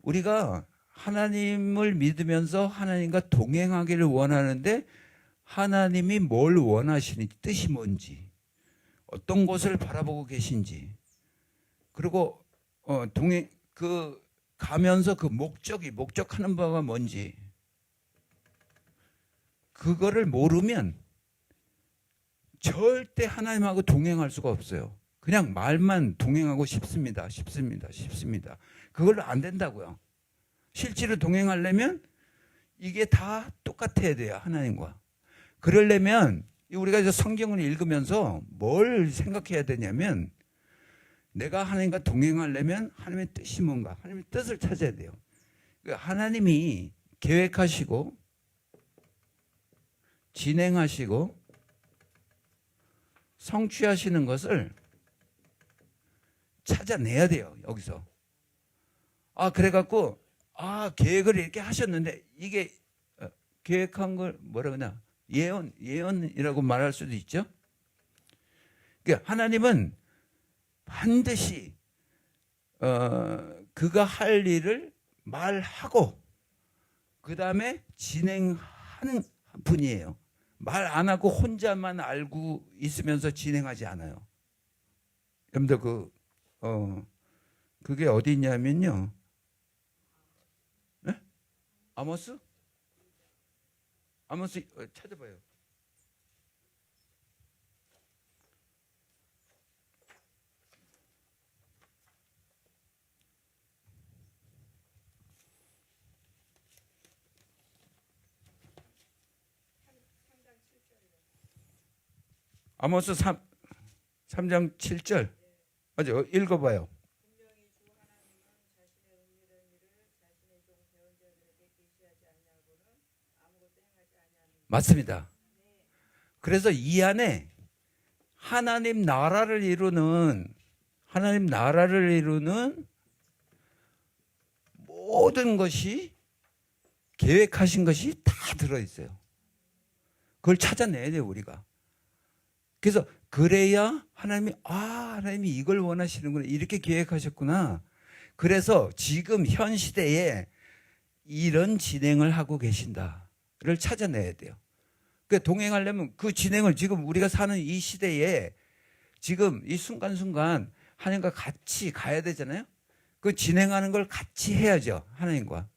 우리가 하나님을 믿으면서 하나님과 동행하기를 원하는데 하나님이 뭘 원하시는지 뜻이 뭔지 어떤 곳을 바라보고 계신지 그리고 동행 가면서 그 목적하는 바가 뭔지 그거를 모르면 절대 하나님하고 동행할 수가 없어요. 그냥 말만 동행하고 싶습니다. 그걸로 안 된다고요. 실제로 동행하려면 이게 다 똑같아야 돼요. 하나님과. 그러려면 우리가 이제 성경을 읽으면서 뭘 생각해야 되냐면 내가 하나님과 동행하려면 하나님의 뜻이 뭔가 하나님의 뜻을 찾아야 돼요. 하나님이 계획하시고 진행하시고 성취하시는 것을 찾아내야 돼요. 여기서. 그래갖고 계획을 이렇게 하셨는데 이게 계획한 걸 뭐라 그러나 예언이라고 말할 수도 있죠. 그러니까 하나님은 반드시 그가 할 일을 말하고 그 다음에 진행하는 분이에요. 말 안 하고 혼자만 알고 있으면서 진행하지 않아요. 여러분들 그게 어디 있냐면요. 네? 아모스 찾아봐요. 아모스 3장 7절. 맞아. 읽어봐요. 분명히 주 하나님은 자신의 은밀한 일을 자신의 종 대언자들에게 계시하지 아니하고는 아무것도 행하지 아니합니다. 맞습니다. 그래서 이 안에 하나님 나라를 이루는 모든 것이 계획하신 것이 다 들어있어요. 그걸 찾아내야 돼요, 우리가. 그래서 그래야 하나님이 이걸 원하시는구나. 이렇게 계획하셨구나. 그래서 지금 현 시대에 이런 진행을 하고 계신다를 찾아내야 돼요. 그 동행하려면 그 진행을 지금 우리가 사는 이 시대에 지금 이 순간순간 하나님과 같이 가야 되잖아요. 그 진행하는 걸 같이 해야죠. 하나님과.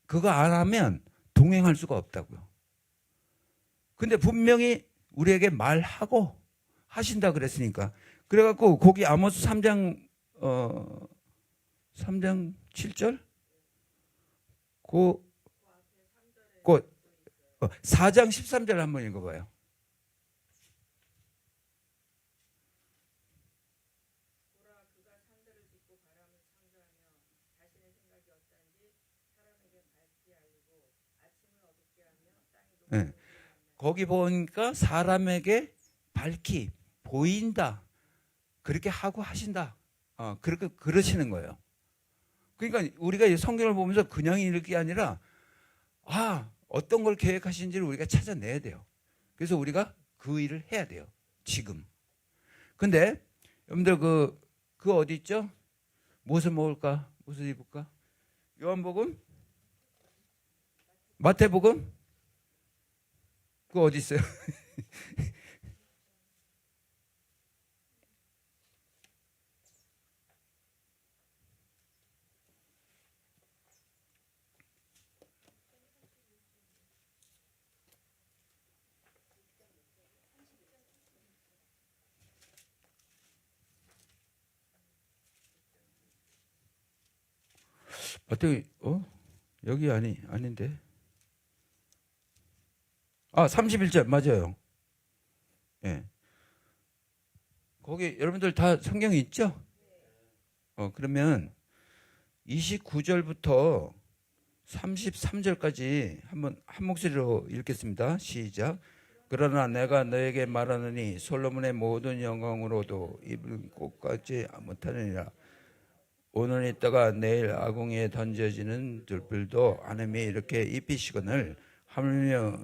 그거 안 하면 동행할 수가 없다고요. 근데 분명히 우리에게 말하고 하신다 그랬으니까. 그래갖고 거기 아모스 3장 7절? 4장 13절 한번 읽어봐요. 보라 그가 산들을 짚고 바람을 창조하며 자신의 생각이 어떠한지 사람에게 밝히 알리고 아침을 어둡게 하며 땅이 네. 거기 보니까 사람에게 밝히 보인다. 그렇게 하고 하신다. 그렇게 그러시는 거예요. 그러니까 우리가 이 성경을 보면서 그냥 읽을 게 아니라 어떤 걸 계획하신지를 우리가 찾아내야 돼요. 그래서 우리가 그 일을 해야 돼요. 지금. 근데 여러분들 그 어디 있죠? 무엇을 먹을까? 무엇을 입을까? 요한복음 마태복음? 그거 어디 있어요? 마태복음 여기 아닌데. 31절 맞아요. 예. 거기 여러분들 다 성경이 있죠? 그러면 29절부터 33절까지 한번 한 목소리로 읽겠습니다. 시작. 그러나 내가 너에게 말하노니 솔로몬의 모든 영광으로도 입을 꽃같지 못하느니라. 오늘 있다가 내일 아궁이에 던져지는 들불도 하나님이 이렇게 입히시거늘 하물며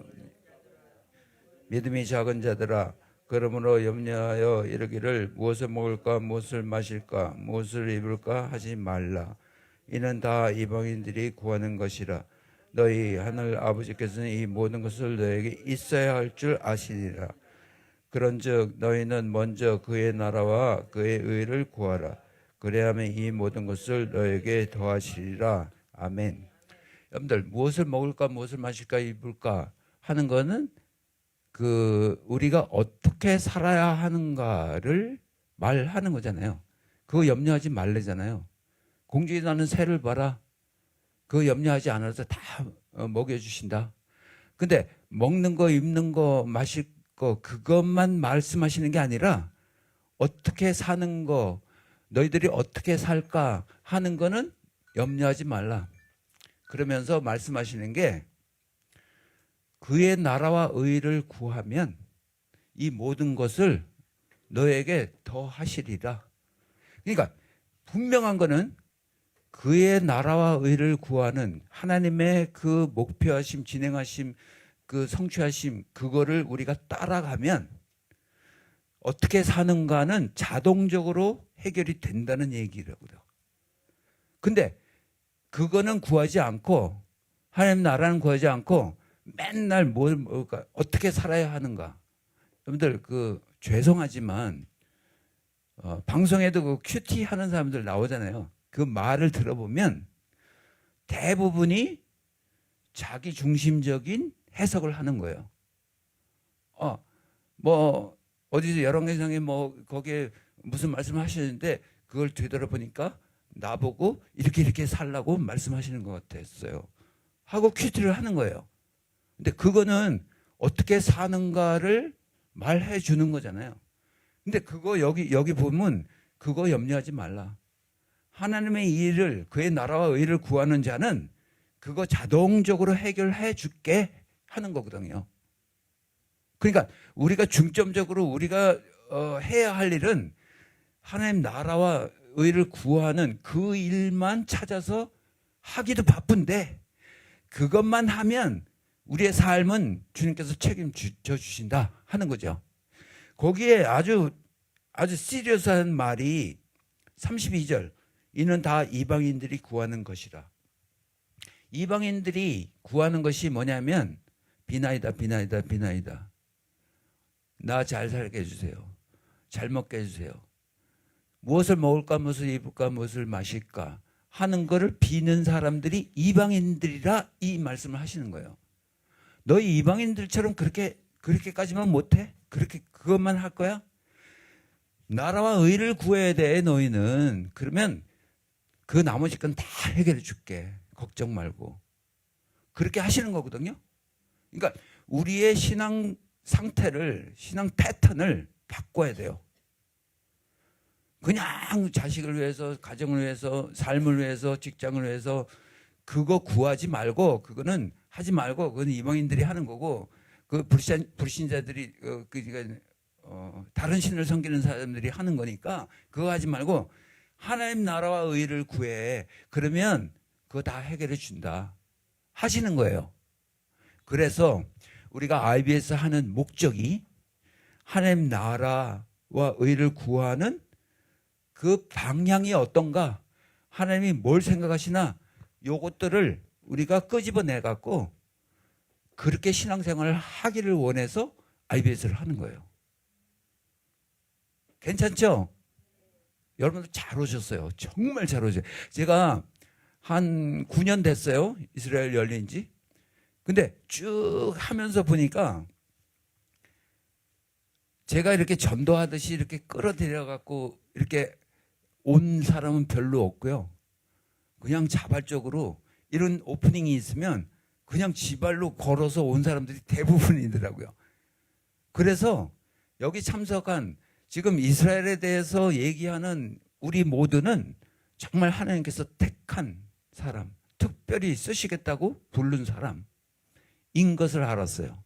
믿음이 작은 자들아, 그러므로 염려하여 이르기를 무엇을 먹을까 무엇을 마실까 무엇을 입을까 하지 말라. 이는 다 이방인들이 구하는 것이라. 너희 하늘 아버지께서는 이 모든 것을 너에게 있어야 할 줄 아시니라. 그런즉 너희는 먼저 그의 나라와 그의 의를 구하라. 그래야만 이 모든 것을 너에게 더하시리라. 아멘. 여러분들 무엇을 먹을까 무엇을 마실까 입을까 하는 거는 우리가 어떻게 살아야 하는가를 말하는 거잖아요. 그거 염려하지 말래잖아요. 공중에 나는 새를 봐라. 그거 염려하지 않아서 다 먹여주신다. 근데 먹는 거, 입는 거, 마실 거 그것만 말씀하시는 게 아니라 어떻게 사는 거, 너희들이 어떻게 살까 하는 거는 염려하지 말라. 그러면서 말씀하시는 게 그의 나라와 의를 구하면 이 모든 것을 너에게 더 하시리라. 그러니까 분명한 거는 그의 나라와 의를 구하는 하나님의 그 목표하심, 진행하심, 그 성취하심, 그거를 우리가 따라가면 어떻게 사는가는 자동적으로 해결이 된다는 얘기라고요. 근데 그거는 구하지 않고 하나님 나라는 구하지 않고 맨날 어떻게 살아야 하는가. 여러분들 죄송하지만 방송에도 그 큐티 하는 사람들 나오잖아요. 그 말을 들어보면 대부분이 자기 중심적인 해석을 하는 거예요. 어디서 열왕기상에 거기에 무슨 말씀을 하시는데 그걸 되돌아보니까 나보고 이렇게 살라고 말씀하시는 것 같았어요. 하고 큐티를 하는 거예요. 근데 그거는 어떻게 사는가를 말해 주는 거잖아요. 근데 그거 여기 보면 그거 염려하지 말라. 하나님의 일을 그의 나라와 의를 구하는 자는 그거 자동적으로 해결해 줄게 하는 거거든요. 그러니까 우리가 중점적으로 우리가 해야 할 일은 하나님 나라와 의를 구하는 그 일만 찾아서 하기도 바쁜데 그것만 하면 우리의 삶은 주님께서 책임져 주신다 하는 거죠. 거기에 아주 시리어스한 말이 32절. 이는 다 이방인들이 구하는 것이라. 이방인들이 구하는 것이 뭐냐면 비나이다. 나 잘 살게 해주세요. 잘 먹게 해주세요. 무엇을 먹을까 무엇을 입을까 무엇을 마실까 하는 거를 비는 사람들이 이방인들이라 이 말씀을 하시는 거예요. 너희 이방인들처럼 그렇게까지만 못해? 그것만 할 거야? 나라와 의를 구해야 돼 너희는. 그러면 그 나머지 건 다 해결해 줄게. 걱정 말고. 그렇게 하시는 거거든요. 그러니까 우리의 신앙 상태를, 신앙 패턴을 바꿔야 돼요. 그냥 자식을 위해서, 가정을 위해서, 삶을 위해서, 직장을 위해서 그거 구하지 말고, 그거는 하지 말고, 그건 이방인들이 하는 거고, 그 불신자들이 다른 신을 섬기는 사람들이 하는 거니까 그거 하지 말고 하나님 나라와 의를 구해. 그러면 그거 다 해결해 준다 하시는 거예요. 그래서 우리가 IBS 하는 목적이 하나님 나라와 의를 구하는 그 방향이 어떤가, 하나님이 뭘 생각하시나 요것들을 우리가 끄집어내 갖고 그렇게 신앙생활을 하기를 원해서 IBS를 하는 거예요. 괜찮죠? 여러분들 잘 오셨어요. 정말 잘 오셨어요. 제가 한 9년 됐어요. 이스라엘 열린 지. 근데 쭉 하면서 보니까 제가 이렇게 전도하듯이 이렇게 끌어들여 갖고 이렇게 온 사람은 별로 없고요. 그냥 자발적으로 이런 오프닝이 있으면 그냥 지발로 걸어서 온 사람들이 대부분이더라고요. 그래서 여기 참석한 지금 이스라엘에 대해서 얘기하는 우리 모두는 정말 하나님께서 택한 사람, 특별히 쓰시겠다고 부른 사람인 것을 알았어요.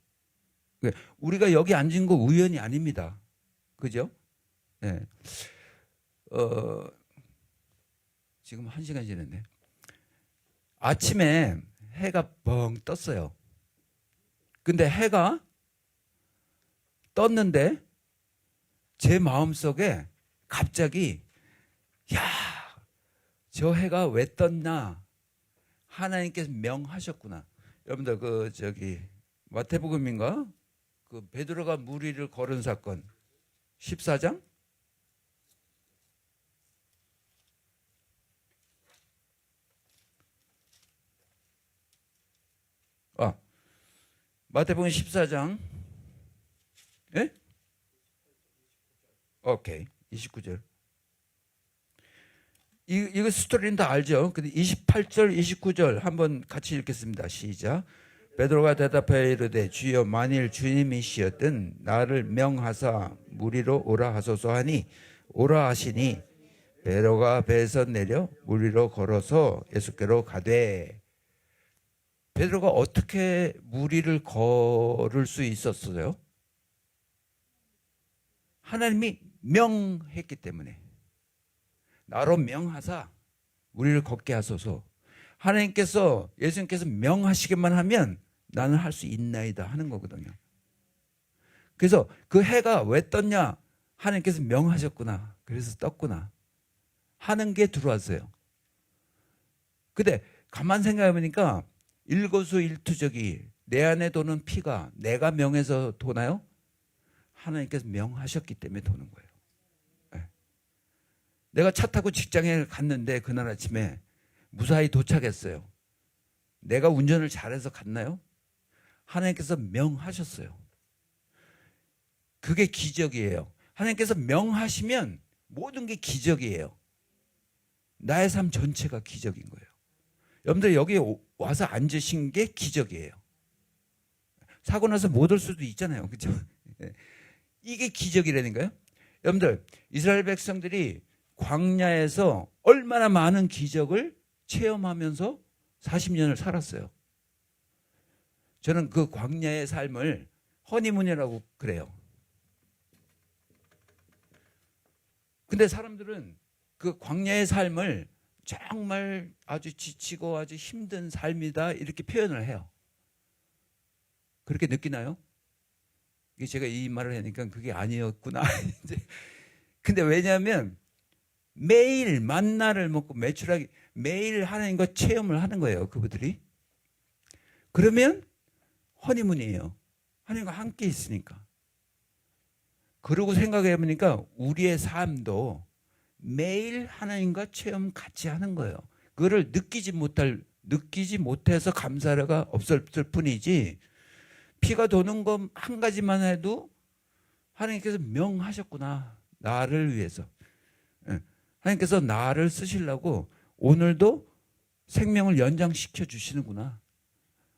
우리가 여기 앉은 거 우연이 아닙니다. 그죠? 네. 지금 1시간 지났네. 아침에 해가 뻥 떴어요. 근데 해가 떴는데 제 마음속에 갑자기 야, 저 해가 왜 떴나? 하나님께서 명하셨구나. 여러분들 그 저기 마태복음인가? 그 베드로가 물 위를 걸은 사건 14장? 마태복음 14장. 예? 오케이. 29절. 이거 스토리는 다 알죠? 근데 28절, 29절 한번 같이 읽겠습니다. 시작. 베드로가 대답하여 이르되 주여 만일 주님이시었든 나를 명하사 물 위로 오라 하소서 하니 오라 하시니 베드로가 배에서 내려 물 위로 걸어서 예수께로 가되. 베드로가 어떻게 물 위를 걸을 수 있었어요? 하나님이 명했기 때문에. 나로 명하사 물 위를 걷게 하소서. 하나님께서 예수님께서 명하시기만 하면 나는 할 수 있나이다 하는 거거든요. 그래서 그 해가 왜 떴냐? 하나님께서 명하셨구나. 그래서 떴구나 하는 게 들어왔어요. 근데 가만 생각해 보니까 일거수일투족이 내 안에 도는 피가 내가 명해서 도나요? 하나님께서 명하셨기 때문에 도는 거예요. 네. 내가 차 타고 직장에 갔는데 그날 아침에 무사히 도착했어요. 내가 운전을 잘해서 갔나요? 하나님께서 명하셨어요. 그게 기적이에요. 하나님께서 명하시면 모든 게 기적이에요. 나의 삶 전체가 기적인 거예요. 여러분들 여기 와서 앉으신 게 기적이에요. 사고 나서 못 올 수도 있잖아요. 그렇죠? 이게 기적이라니까요. 여러분들 이스라엘 백성들이 광야에서 얼마나 많은 기적을 체험하면서 40년을 살았어요. 저는 그 광야의 삶을 허니문이라고 그래요. 근데 사람들은 그 광야의 삶을 정말 아주 지치고 아주 힘든 삶이다 이렇게 표현을 해요. 그렇게 느끼나요? 제가 이 말을 하니까 그게 아니었구나. 근데 왜냐하면 매일 만나를 먹고 매출하기 매일 하나님과 체험을 하는 거예요. 그분들이. 그러면 허니문이에요. 하나님과 함께 있으니까. 그러고 생각해 보니까 우리의 삶도 매일 하나님과 체험 같이 하는 거예요. 그거를 느끼지 못해서 감사가 없을 뿐이지 피가 도는 것 한 가지만 해도 하나님께서 명하셨구나. 나를 위해서. 하나님께서 나를 쓰시려고 오늘도 생명을 연장시켜 주시는구나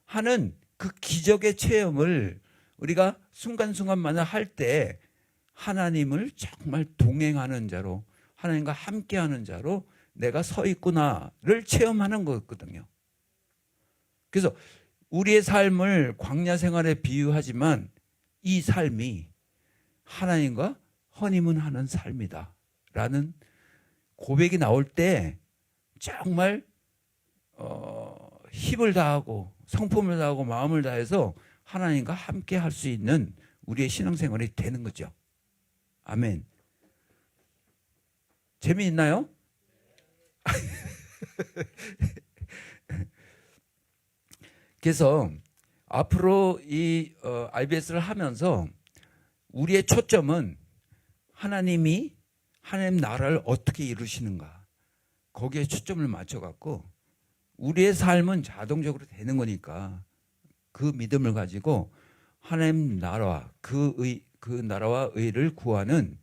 하는 그 기적의 체험을 우리가 순간순간마다 할 때 하나님을 정말 동행하는 자로 하나님과 함께하는 자로 내가 서 있구나를 체험하는 거거든요. 그래서 우리의 삶을 광야 생활에 비유하지만 이 삶이 하나님과 허니문하는 삶이다 라는 고백이 나올 때 정말 힘을 다하고 성품을 다하고 마음을 다해서 하나님과 함께 할 수 있는 우리의 신앙생활이 되는 거죠. 아멘. 재미있나요? 그래서 앞으로 이 IBS를 하면서 우리의 초점은 하나님이 하나님 나라를 어떻게 이루시는가, 거기에 초점을 맞춰갖고 우리의 삶은 자동적으로 되는 거니까 그 믿음을 가지고 하나님 나라와 그 나라와 의를 구하는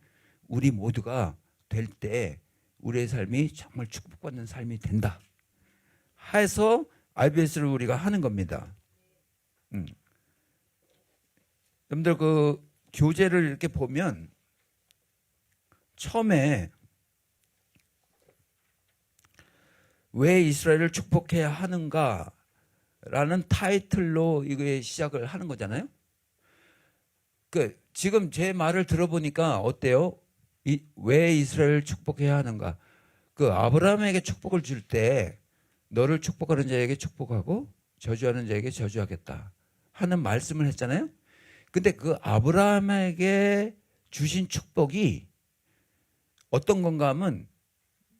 우리 모두가 될 때 우리의 삶이 정말 축복받는 삶이 된다 해서 IBS를 우리가 하는 겁니다. 여러분들 그 교재를 이렇게 보면 처음에 왜 이스라엘을 축복해야 하는가 라는 타이틀로 이거에 시작을 하는 거잖아요. 그 지금 제 말을 들어보니까 어때요? 왜 이스라엘을 축복해야 하는가? 그 아브라함에게 축복을 줄 때 너를 축복하는 자에게 축복하고 저주하는 자에게 저주하겠다 하는 말씀을 했잖아요. 근데 그 아브라함에게 주신 축복이 어떤 건가 하면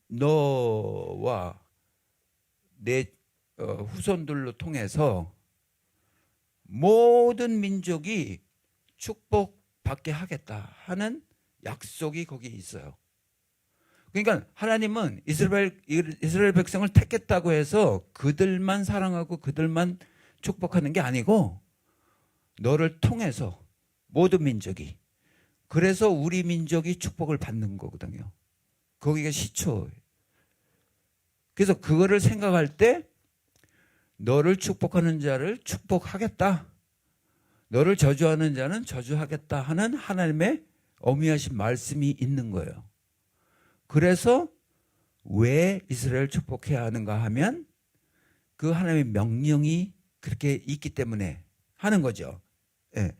너와 내 후손들로 통해서 모든 민족이 축복받게 하겠다 하는 약속이 거기에 있어요. 그러니까 하나님은 이스라엘 백성을 택했다고 해서 그들만 사랑하고 그들만 축복하는 게 아니고 너를 통해서 모든 민족이, 그래서 우리 민족이 축복을 받는 거거든요. 거기가 시초예요. 그래서 그거를 생각할 때 너를 축복하는 자를 축복하겠다, 너를 저주하는 자는 저주하겠다 하는 하나님의 어미하신 말씀이 있는 거예요. 그래서 왜 이스라엘을 축복해야 하는가 하면 그 하나님의 명령이 그렇게 있기 때문에 하는 거죠. 예.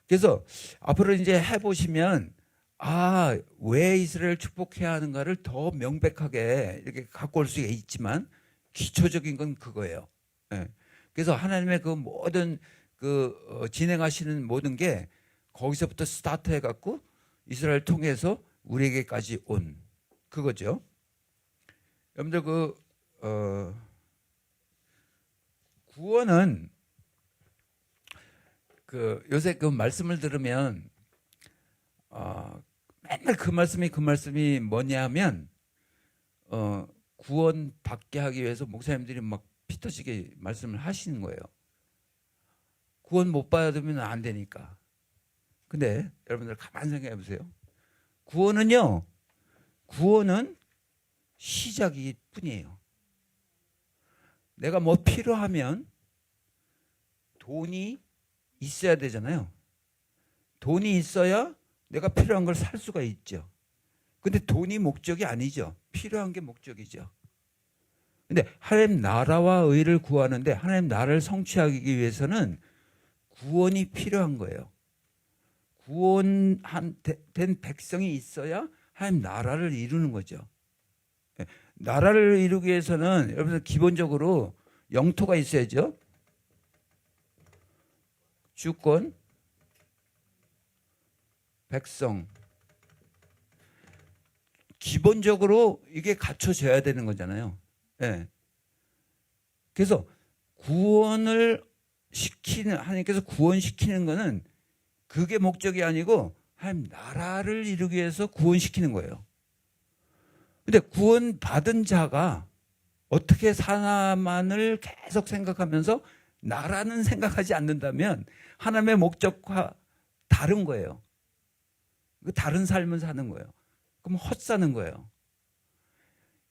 그래서 앞으로 이제 해보시면 왜 이스라엘을 축복해야 하는가를 더 명백하게 이렇게 갖고 올 수가 있지만 기초적인 건 그거예요. 예. 그래서 하나님의 그 모든 진행하시는 모든 게 거기서부터 스타트 해갖고 이스라엘 통해서 우리에게까지 온 그거죠. 여러분들 구원은 요새 그 말씀을 들으면 맨날 그 말씀이 뭐냐 하면 구원 받게 하기 위해서 목사님들이 막 피 터지게 말씀을 하시는 거예요. 구원 못 받으면 안 되니까. 근데 여러분들 가만히 생각해 보세요. 구원은 시작일 뿐이에요. 내가 뭐 필요하면 돈이 있어야 되잖아요. 돈이 있어야 내가 필요한 걸 살 수가 있죠. 근데 돈이 목적이 아니죠. 필요한 게 목적이죠. 근데 하나님 나라와 의를 구하는데 하나님 나라를 성취하기 위해서는 구원이 필요한 거예요. 구원된 백성이 있어야 하나님 나라를 이루는 거죠. 나라를 이루기 위해서는 여러분들 기본적으로 영토가 있어야죠. 주권, 백성. 기본적으로 이게 갖춰져야 되는 거잖아요. 예. 그래서 구원을 하나님께서 구원시키는 거는 그게 목적이 아니고 하나님 나라를 이루기 위해서 구원시키는 거예요. 근데 구원받은 자가 어떻게 사나만을 계속 생각하면서 나라는 생각하지 않는다면 하나님의 목적과 다른 거예요. 다른 삶을 사는 거예요. 그럼 헛사는 거예요.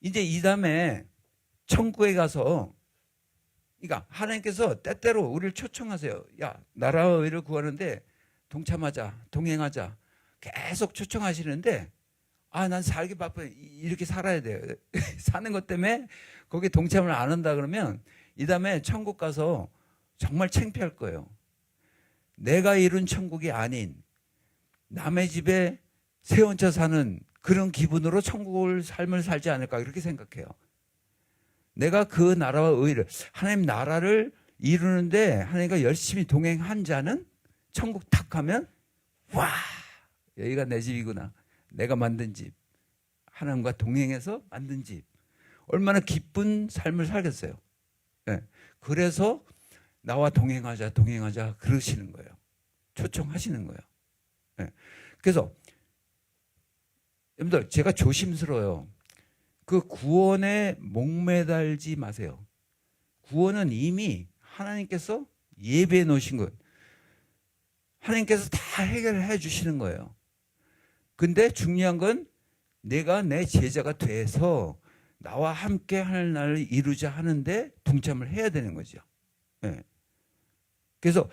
이제 이 다음에 천국에 가서, 그러니까 하나님께서 때때로 우리를 초청하세요. 야, 나라와 의를 구하는데 동참하자, 동행하자. 계속 초청하시는데 난 살기 바빠, 이렇게 살아야 돼요. 사는 것 때문에 거기에 동참을 안 한다 그러면 이 다음에 천국 가서 정말 창피할 거예요. 내가 이룬 천국이 아닌 남의 집에 새 혼자 사는 그런 기분으로 천국을 삶을 살지 않을까 그렇게 생각해요. 내가 그 나라와 의를, 하나님 나라를 이루는데 하나님과 열심히 동행한 자는 천국 탁 가면 와, 여기가 내 집이구나. 내가 만든 집, 하나님과 동행해서 만든 집, 얼마나 기쁜 삶을 살겠어요. 네. 그래서 나와 동행하자, 동행하자 그러시는 거예요. 초청하시는 거예요. 예. 그래서 여러분들 제가 조심스러워요. 그 구원에 목매달지 마세요. 구원은 이미 하나님께서 예배해 놓으신 것. 하나님께서 다 해결해 주시는 거예요. 근데 중요한 건 내가 내 제자가 돼서 나와 함께 할 날을 이루자 하는데 동참을 해야 되는 거죠. 예. 그래서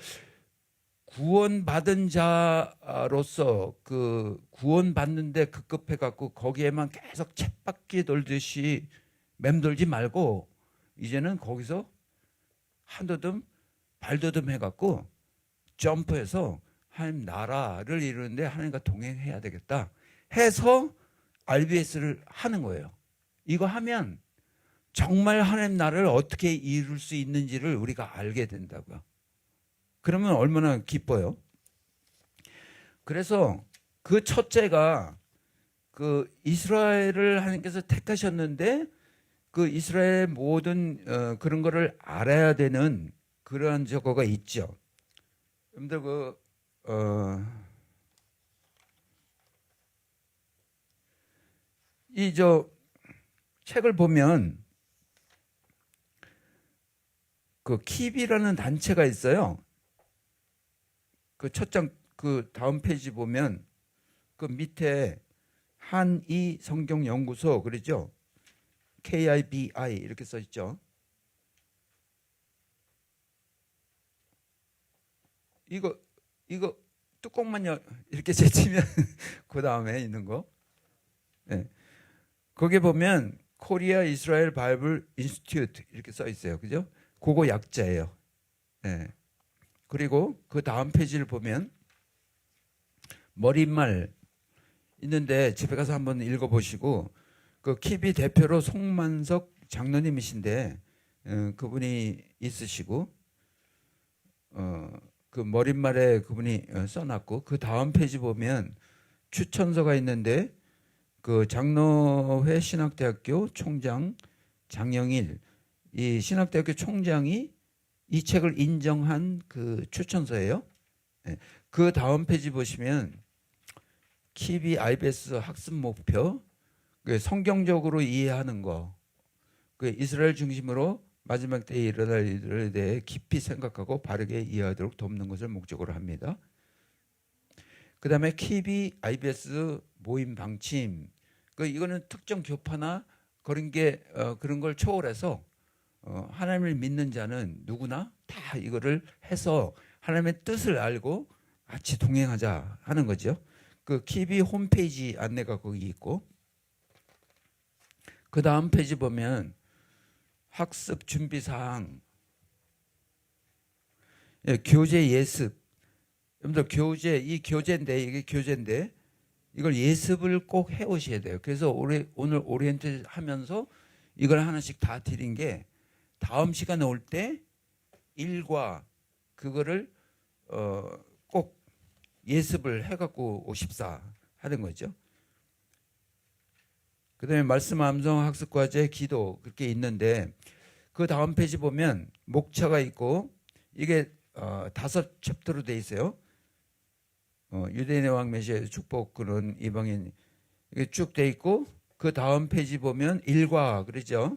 구원받은 자로서 그 구원받는데 급급해 갖고 거기에만 계속 쳇바퀴 돌듯이 맴돌지 말고 이제는 거기서 한더듬 발더듬 해갖고 점프해서 하나님 나라를 이루는데 하나님과 동행해야 되겠다 해서 RBS를 하는 거예요. 이거 하면 정말 하나님 나라를 어떻게 이룰 수 있는지를 우리가 알게 된다고요. 그러면 얼마나 기뻐요. 그래서 그 첫째가 그 이스라엘을 하나님께서 택하셨는데 그 이스라엘의 모든 그런 거를 알아야 되는 그러한 저거가 있죠. 여러분들 이 저 책을 보면 그 킵이라는 단체가 있어요. 그 첫 장 그 다음 페이지 보면 그 밑에 한이 성경 연구소 그러죠. KIBI 이렇게 써 있죠. 이거 뚜껑만 이렇게 제치면 그 다음에 있는 거. 네. 거기에 보면 코리아 이스라엘 바이블 인스티튜트 이렇게 써 있어요. 그죠? 그거 약자예요. 네. 그리고 그 다음 페이지를 보면 머릿말 있는데 집에 가서 한번 읽어보시고 그 킵이 대표로 송만석 장로님이신데 그분이 있으시고 그 머릿말에 그분이 써놨고 그 다음 페이지 보면 추천서가 있는데 그 장로회 신학대학교 총장 장영일 이 신학대학교 총장이 이 책을 인정한 그 추천서예요. 그 다음 페이지 보시면 킵이 IBS 학습 목표 성경적으로 이해하는 거 그 이스라엘 중심으로 마지막 때에 일어날 일들에 대해 깊이 생각하고 바르게 이해하도록 돕는 것을 목적으로 합니다. 그 다음에 킵이 IBS 모임 방침 이거는 특정 교파나 그런 게 그런 걸 초월해서 하나님을 믿는 자는 누구나 다 이거를 해서 하나님의 뜻을 알고 같이 동행하자 하는 거죠. 그 킵이 홈페이지 안내가 거기 있고 그 다음 페이지 보면 학습 준비 사항, 교재 예습. 여러분들 교재 이 교재인데 이게 교재인데 이걸 예습을 꼭 해오셔야 돼요. 그래서 오늘 오리엔트 하면서 이걸 하나씩 다 드린 게 다음 시간에 올 때 일과 그거를 꼭 예습을 해갖고 오십사 하는 거죠. 그 다음에 말씀 암송 학습과제 기도 그렇게 있는데 그 다음 페이지 보면 목차가 있고 이게 5챕터로 돼 있어요. 유대인의 왕 메시아의 축복 그런 이방인 이게 쭉 돼 있고 그 다음 페이지 보면 일과 그러죠.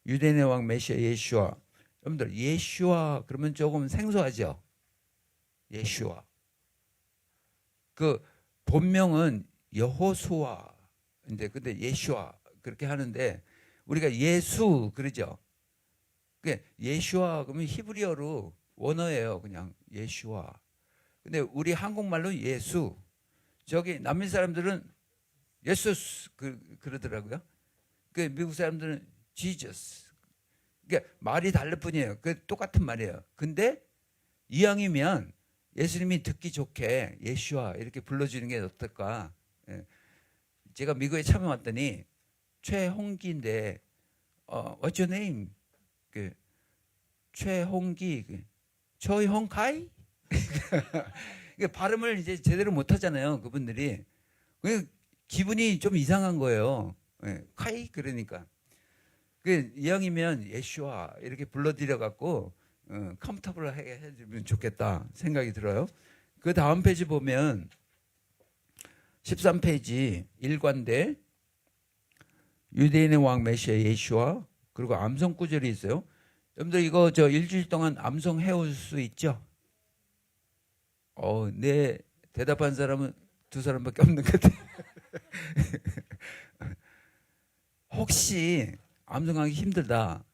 유대인의 왕 메시아 예슈아. 여러분들 예슈아 그러면 조금 생소하죠. 예슈아. 그 본명은 여호수아. 근데 예슈아 그렇게 하는데 우리가 예수 그러죠. 예슈아 그러면 히브리어로 원어예요. 그냥 예슈아. 근데 우리 한국말로 예수. 저기 남미 사람들은 예수스 그러더라고요. 미국 사람들은 지저스. 그러니까 말이 다를 뿐이에요. 똑같은 말이에요. 근데 이왕이면 예수님이 듣기 좋게 예슈아 이렇게 불러주는 게 어떨까? 제가 미국에 처음 왔더니 최홍기인데 What's your name? 최홍기 최홍카이? 발음을 이제 제대로 못하잖아요. 그분들이 기분이 좀 이상한 거예요. 카이 그러니까 이왕이면 예슈아 이렇게 불러드려 갖고 컴포터블하게 해주면 좋겠다 생각이 들어요. 그 다음 페이지 보면 13페이지 일관돼 유대인의 왕 메시아 예수와 그리고 암송 구절이 있어요. 여러분들 이거 저 일주일 동안 암송 해올 수 있죠? 네 대답한 사람은 두 사람밖에 없는 것 같아요. 혹시 암송하기 힘들다.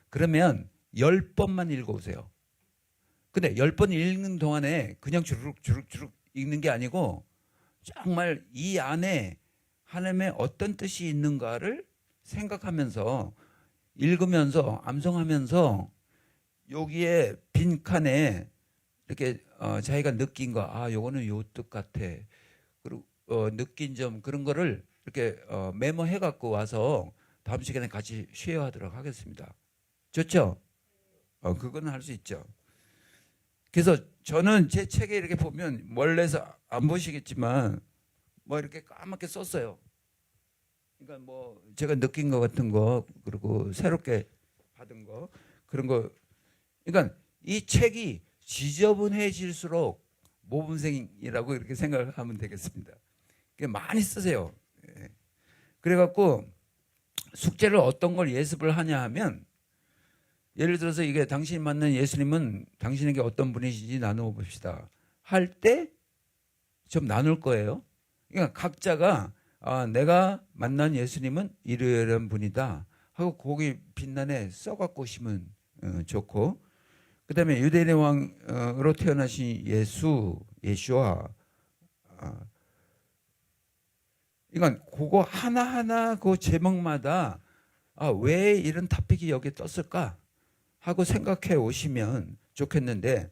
그러면 10번만 읽어보세요. 근데 10번 읽는 동안에 그냥 주룩 읽는 게 아니고 정말 이 안에 하나님의 어떤 뜻이 있는가를 생각하면서 읽으면서 암송하면서 여기에 빈칸에 이렇게 자기가 느낀 거, 요거는 요 뜻 같아. 그리고 느낀 점 그런 거를 이렇게 메모해 갖고 와서 다음 시간에 같이 쉐어하도록 하겠습니다. 좋죠? 그거는 할 수 있죠. 그래서 저는 제 책에 이렇게 보면 멀리서 안 보시겠지만 뭐 이렇게 까맣게 썼어요. 그러니까 뭐 제가 느낀 거 같은 거 그리고 새롭게 받은 거 그런 거. 그러니까 이 책이 지저분해질수록 모범생이라고 이렇게 생각을 하면 되겠습니다. 많이 쓰세요. 그래갖고 숙제를 어떤 걸 예습을 하냐 하면 예를 들어서 이게 당신이 만난 예수님은 당신에게 어떤 분이신지 나누어 봅시다 할 때 좀 나눌 거예요. 그러니까 각자가 내가 만난 예수님은 이러이러한 분이다 하고 거기 빛난에 써갖고 오시면 좋고, 그 다음에 유대인의 왕으로 태어나신 예수와 그러니까 그거 하나하나 그 제목마다 왜 이런 토픽이 여기에 떴을까 하고 생각해 오시면 좋겠는데,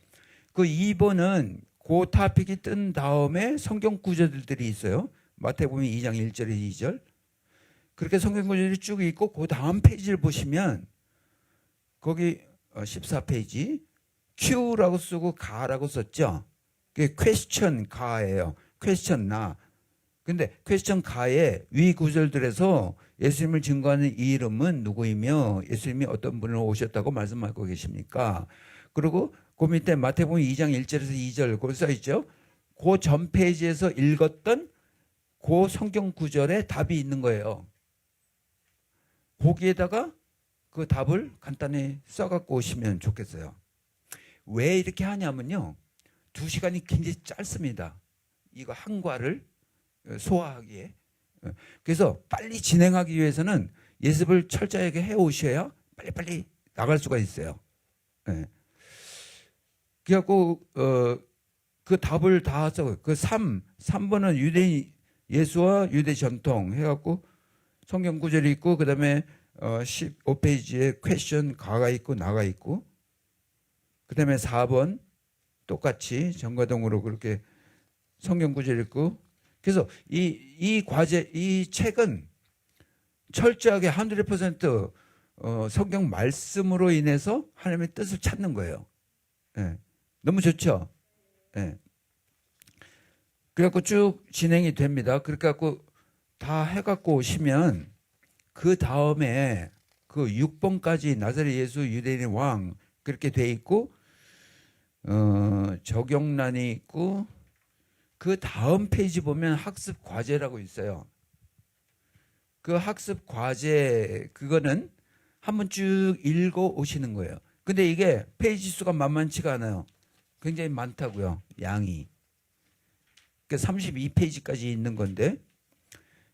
그 2번은 그 토픽이 뜬 다음에 성경 구절들이 있어요. 마태복음 2장 1절에 2절 그렇게 성경 구절이 쭉 있고 그 다음 페이지를 보시면 거기 14페이지 Q라고 쓰고 가라고 썼죠. 그게 question 가예요. question 나. 근데 question 가의 위 구절들에서 예수님을 증거하는 이 이름은 누구이며 예수님이 어떤 분으로 오셨다고 말씀하고 계십니까? 그리고 그 밑에 마태복음 2장 1절에서 2절 거기 써 있죠. 그 전 페이지에서 읽었던 그 성경 구절에 답이 있는 거예요. 거기에다가 그 답을 간단히 써갖고 오시면 좋겠어요. 왜 이렇게 하냐면요, 2시간이 굉장히 짧습니다. 이거 한 과를 소화하기에. 그래서 빨리 진행하기 위해서는 예습을 철저하게 해오셔야 빨리빨리 나갈 수가 있어요. 그래갖고 그 답을 다 써. 그 3번은 유대인 예수와 유대 전통 해갖고 성경 구절이 있고, 그 다음에 15페이지에 퀘스천 가가 있고 나가 있고, 그 다음에 4번 똑같이 전과동으로 그렇게 성경 구절이 있고. 그래서 이 과제, 이 책은 철저하게 100% 성경 말씀으로 인해서 하나님의 뜻을 찾는 거예요. 너무 좋죠? 그래갖고 쭉 진행이 됩니다. 그렇게 갖고 다 해갖고 오시면 그 다음에 그 6번까지 나사렛 예수 유대인의 왕 그렇게 돼 있고, 적용란이 있고, 그 다음 페이지 보면 학습 과제라고 있어요. 그 학습 과제 그거는 한번 쭉 읽어 오시는 거예요. 근데 이게 페이지 수가 만만치가 않아요. 굉장히 많다고요, 양이. 그러니까 32페이지까지 있는 건데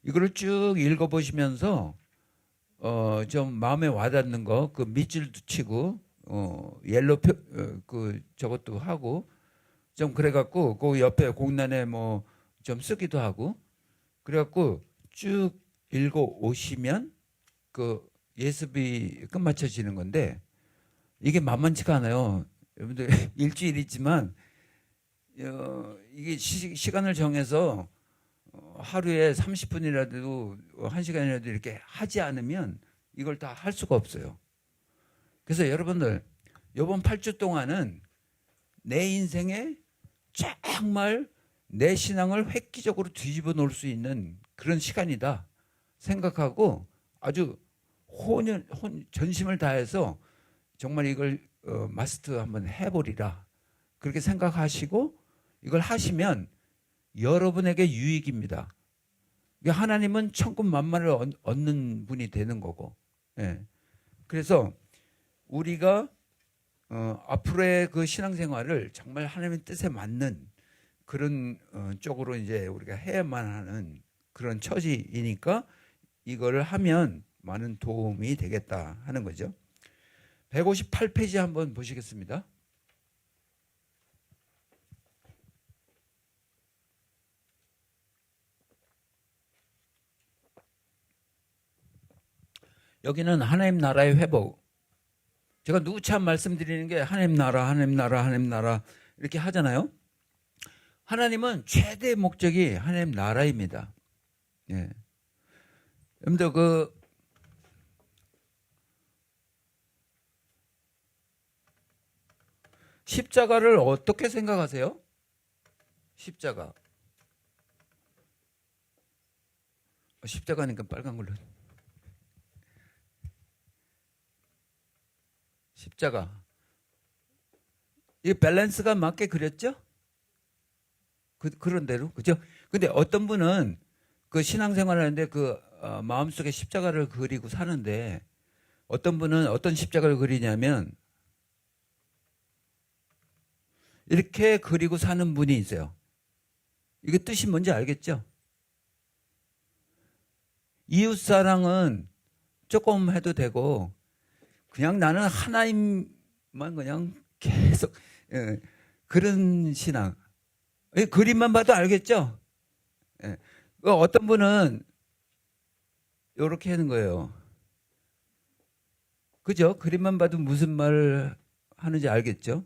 이거를 쭉 읽어 보시면서 좀 마음에 와닿는 거 그 밑줄도 치고 옐로 그 저것도 하고 좀 그래갖고 그 옆에 공란에 뭐 좀 쓰기도 하고 그래갖고 쭉 읽어 오시면 그 예습이 끝마쳐지는 건데, 이게 만만치가 않아요. 여러분들 일주일이지만 이게 시간을 정해서 하루에 30분이라도 1시간이라도 이렇게 하지 않으면 이걸 다 할 수가 없어요. 그래서 여러분들 이번 8주 동안은 내 인생에 정말 내 신앙을 획기적으로 뒤집어 놓을 수 있는 그런 시간이다 생각하고 아주 전심을 다해서 정말 이걸 마스터 한번 해보리라. 그렇게 생각하시고 이걸 하시면 여러분에게 유익입니다. 하나님은 천군만마를 얻는 분이 되는 거고. 예. 그래서 우리가 앞으로의 그 신앙생활을 정말 하나님의 뜻에 맞는 그런 쪽으로 이제 우리가 해야만 하는 그런 처지이니까 이거를 하면 많은 도움이 되겠다 하는 거죠. 158페이지 한번 보시겠습니다. 여기는 하나님 나라의 회복. 제가 누차 말씀드리는 게 하나님 나라, 하나님 나라, 하나님 나라 이렇게 하잖아요. 하나님은 최대 목적이 하나님 나라입니다. 예. 여러분들 그 십자가를 어떻게 생각하세요? 십자가. 십자가니까 빨간 걸로. 십자가. 이 밸런스가 맞게 그렸죠? 그런 대로. 그죠? 근데 어떤 분은 그 신앙생활을 하는데 그 마음속에 십자가를 그리고 사는데 어떤 분은 어떤 십자가를 그리냐면 이렇게 그리고 사는 분이 있어요. 이게 뜻이 뭔지 알겠죠? 이웃사랑은 조금 해도 되고 그냥 나는 하나님만 그냥 계속 그런 신앙. 그림만 봐도 알겠죠? 어떤 분은 이렇게 하는 거예요. 그죠? 그림만 봐도 무슨 말을 하는지 알겠죠?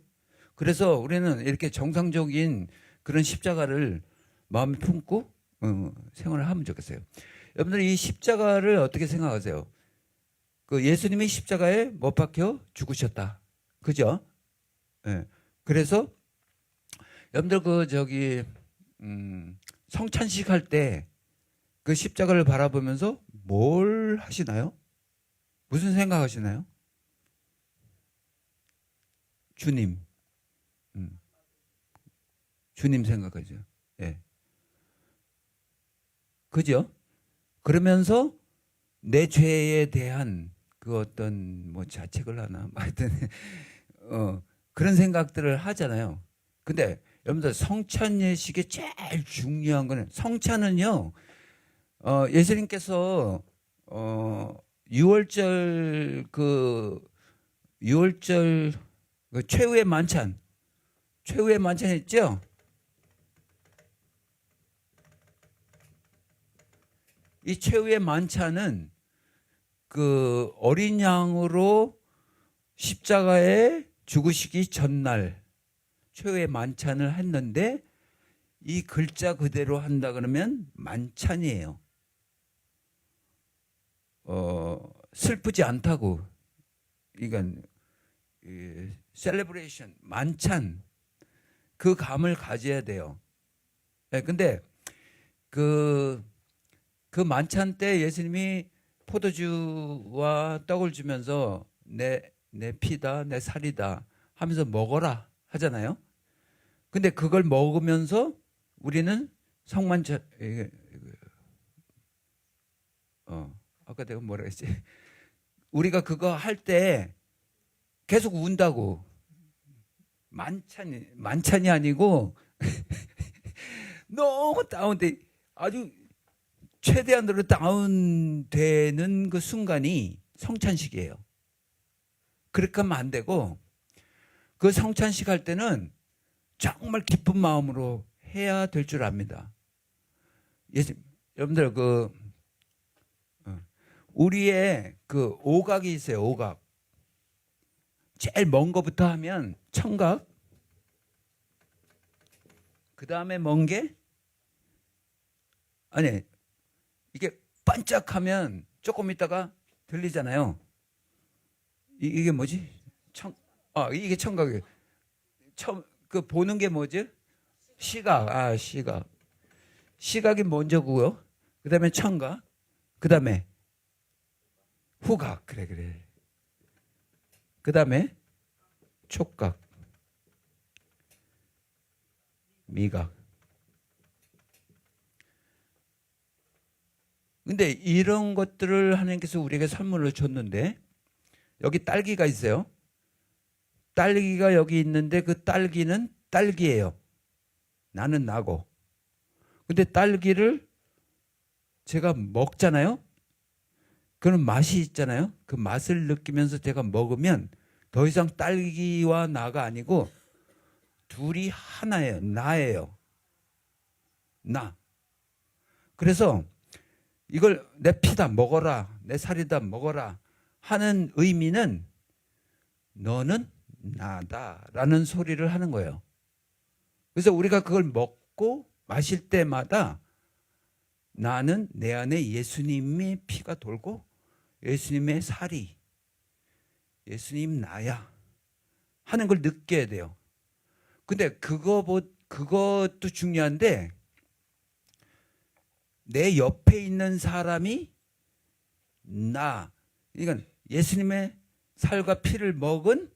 그래서 우리는 이렇게 정상적인 그런 십자가를 마음에 품고 생활을 하면 좋겠어요. 여러분들 이 십자가를 어떻게 생각하세요? 그 예수님이 십자가에 못 박혀 죽으셨다. 그죠? 예. 그래서 여러분들 그 저기 성찬식 할 때 그 십자가를 바라보면서 뭘 하시나요? 무슨 생각하시나요? 주님. 주님 생각하죠. 예. 그죠? 그러면서 내 죄에 대한 그 어떤 뭐 자책을 하나, 하여튼 그런 생각들을 하잖아요. 근데 여러분들 성찬 예식의 제일 중요한 거는 성찬은요. 예수님께서 6월절 그 최후의 만찬 했죠? 이 최후의 만찬은 그 어린 양으로 십자가에 죽으시기 전날 최후의 만찬을 했는데 이 글자 그대로 한다 그러면 만찬이에요. 슬프지 않다고. 이건 셀레브레이션, 만찬 그 감을 가져야 돼요. 근데 그 만찬 때 예수님이 포도주와 떡을 주면서 내 피다, 내 살이다 하면서 먹어라 하잖아요. 근데 그걸 먹으면서 우리는 성만찬 아까 내가 뭐라 했지? 우리가 그거 할 때 계속 운다고. 만찬이 아니고 너무 다운돼 아주 최대한으로 다운되는 그 순간이 성찬식이에요. 그렇게 하면 안 되고 그 성찬식 할 때는 정말 기쁜 마음으로 해야 될 줄 압니다. 여러분들 우리의 그 오각이 있어요. 오각. 제일 먼 거부터 하면 청각. 그 다음에 먼 게 아니 이게 반짝하면 조금 있다가 들리잖아요. 이게 뭐지? 이게 청각이에요. 그 보는 게 뭐지? 시각. 시각. 시각이 먼저고요. 그 다음에 청각. 그 다음에 후각. 그래. 그 다음에 촉각, 미각. 근데 이런 것들을 하나님께서 우리에게 선물로 줬는데 여기 딸기가 있어요. 딸기가 여기 있는데 그 딸기는 딸기예요. 나는 나고. 근데 딸기를 제가 먹잖아요. 그런 맛이 있잖아요. 그 맛을 느끼면서 제가 먹으면 더 이상 딸기와 나가 아니고 둘이 하나예요. 나예요. 나. 그래서 이걸 내 피다 먹어라, 내 살이다 먹어라 하는 의미는 너는 나다라는 소리를 하는 거예요. 그래서 우리가 그걸 먹고 마실 때마다 나는 내 안에 예수님의 피가 돌고 예수님의 살이, 예수님 나야 하는 걸 느껴야 돼요. 근데 그것도 중요한데 내 옆에 있는 사람이 나, 그러니까 예수님의 살과 피를 먹은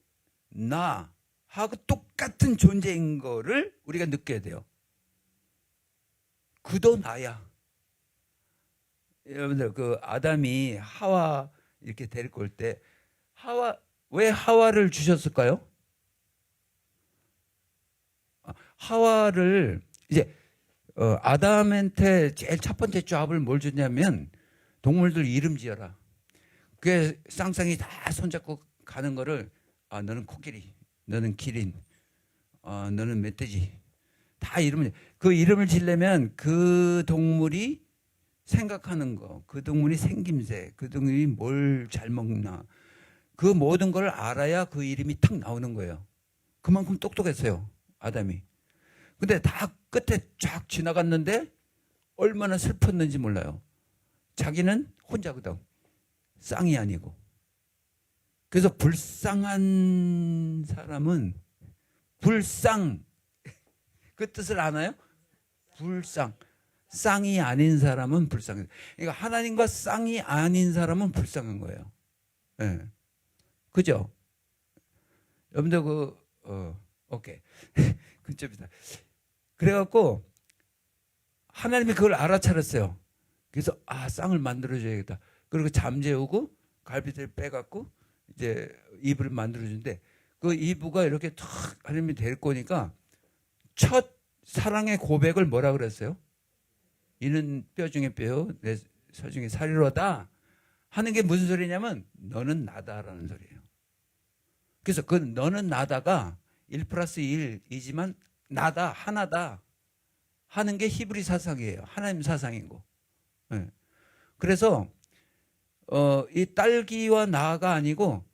나하고 똑같은 존재인 거를 우리가 느껴야 돼요. 그도 나야. 여러분들 그 아담이 하와 이렇게 데리고 올 때 왜 하와를 주셨을까요? 하와를 이제 아담한테 제일 첫 번째 조합을 뭘 줬냐면 동물들 이름 지어라. 그게 쌍쌍이 다 손잡고 가는 거를 너는 코끼리, 너는 기린, 너는 멧돼지 다 이름을 그 이름을 지려면 그 동물이 생각하는 거, 그 동물이 생김새, 그 동물이 뭘 잘 먹나 그 모든 걸 알아야 그 이름이 탁 나오는 거예요. 그만큼 똑똑했어요 아담이. 근데 다 끝에 쫙 지나갔는데 얼마나 슬펐는지 몰라요. 자기는 혼자거든. 쌍이 아니고. 그래서 불쌍한 사람은 불쌍 그 뜻을 아나요? 불쌍. 쌍이 아닌 사람은 불쌍해. 그러니까 하나님과 쌍이 아닌 사람은 불쌍한 거예요. 네. 그죠? 여러분들 오케이. 근접이다. 그래갖고 하나님이 그걸 알아차렸어요. 그래서 쌍을 만들어줘야겠다. 그리고 잠재우고 갈비뼈를 빼갖고 이제 이브를 만들어주는데 그 이브가 이렇게 탁 하나님이 데리고 오니까 첫 사랑의 고백을 뭐라 그랬어요? 이는 뼈 중에 뼈요 내 살 중에 살이로다 하는 게 무슨 소리냐면 너는 나다라는 소리예요. 그래서 그 너는 나다가 1+1이지만 나다 하나다 하는 게 히브리 사상이에요. 하나님 사상이고. 네. 그래서 이 딸기와 나가 아니고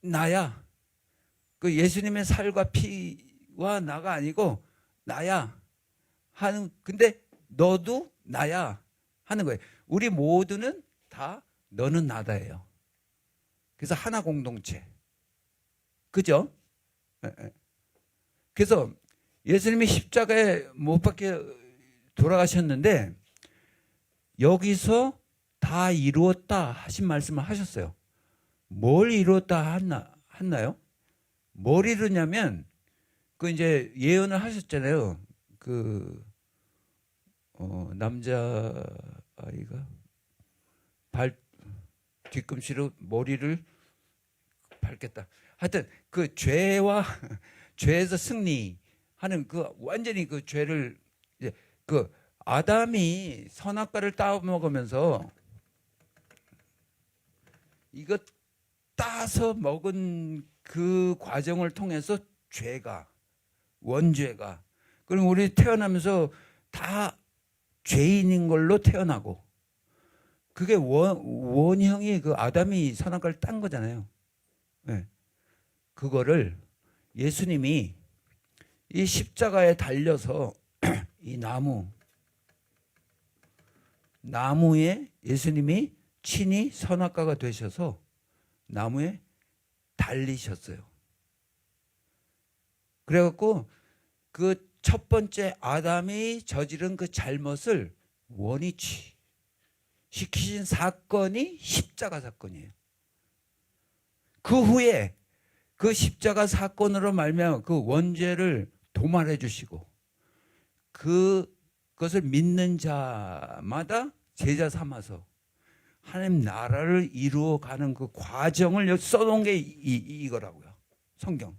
나야. 그 예수님의 살과 피와 나가 아니고 나야 하는. 근데 너도 나야 하는 거예요. 우리 모두는 다 너는 나다예요. 그래서 하나 공동체. 그죠? 그래서 예수님이 십자가에 못 박혀 돌아가셨는데 여기서 다 이루었다 하신 말씀을 하셨어요. 뭘 이루었다 했나요? 뭘 이루냐면 그 이제 예언을 하셨잖아요. 그 남자 아이가 뒤꿈치로 머리를 밟겠다. 하여튼 그 죄에서 승리하는 그 완전히 그 죄를 이제 그 아담이 선악과를 따먹으면서 이거 따서 먹은 그 과정을 통해서 죄가 원죄가 그럼 우리 태어나면서 다 죄인인 걸로 태어나고 그게 원형이 그 아담이 선악과를 딴 거잖아요. 네. 그거를 예수님이 이 십자가에 달려서 이 나무에 예수님이 친히 선악과가 되셔서 나무에 달리셨어요. 그래갖고 그 첫 번째 아담이 저지른 그 잘못을 원위치 시키신 사건이 십자가 사건이에요. 그 후에 그 십자가 사건으로 말미암아 그 원죄를 도말해 주시고 그것을 믿는 자마다 제자 삼아서 하나님 나라를 이루어가는 그 과정을 여기 써놓은 게 이거라고요. 성경.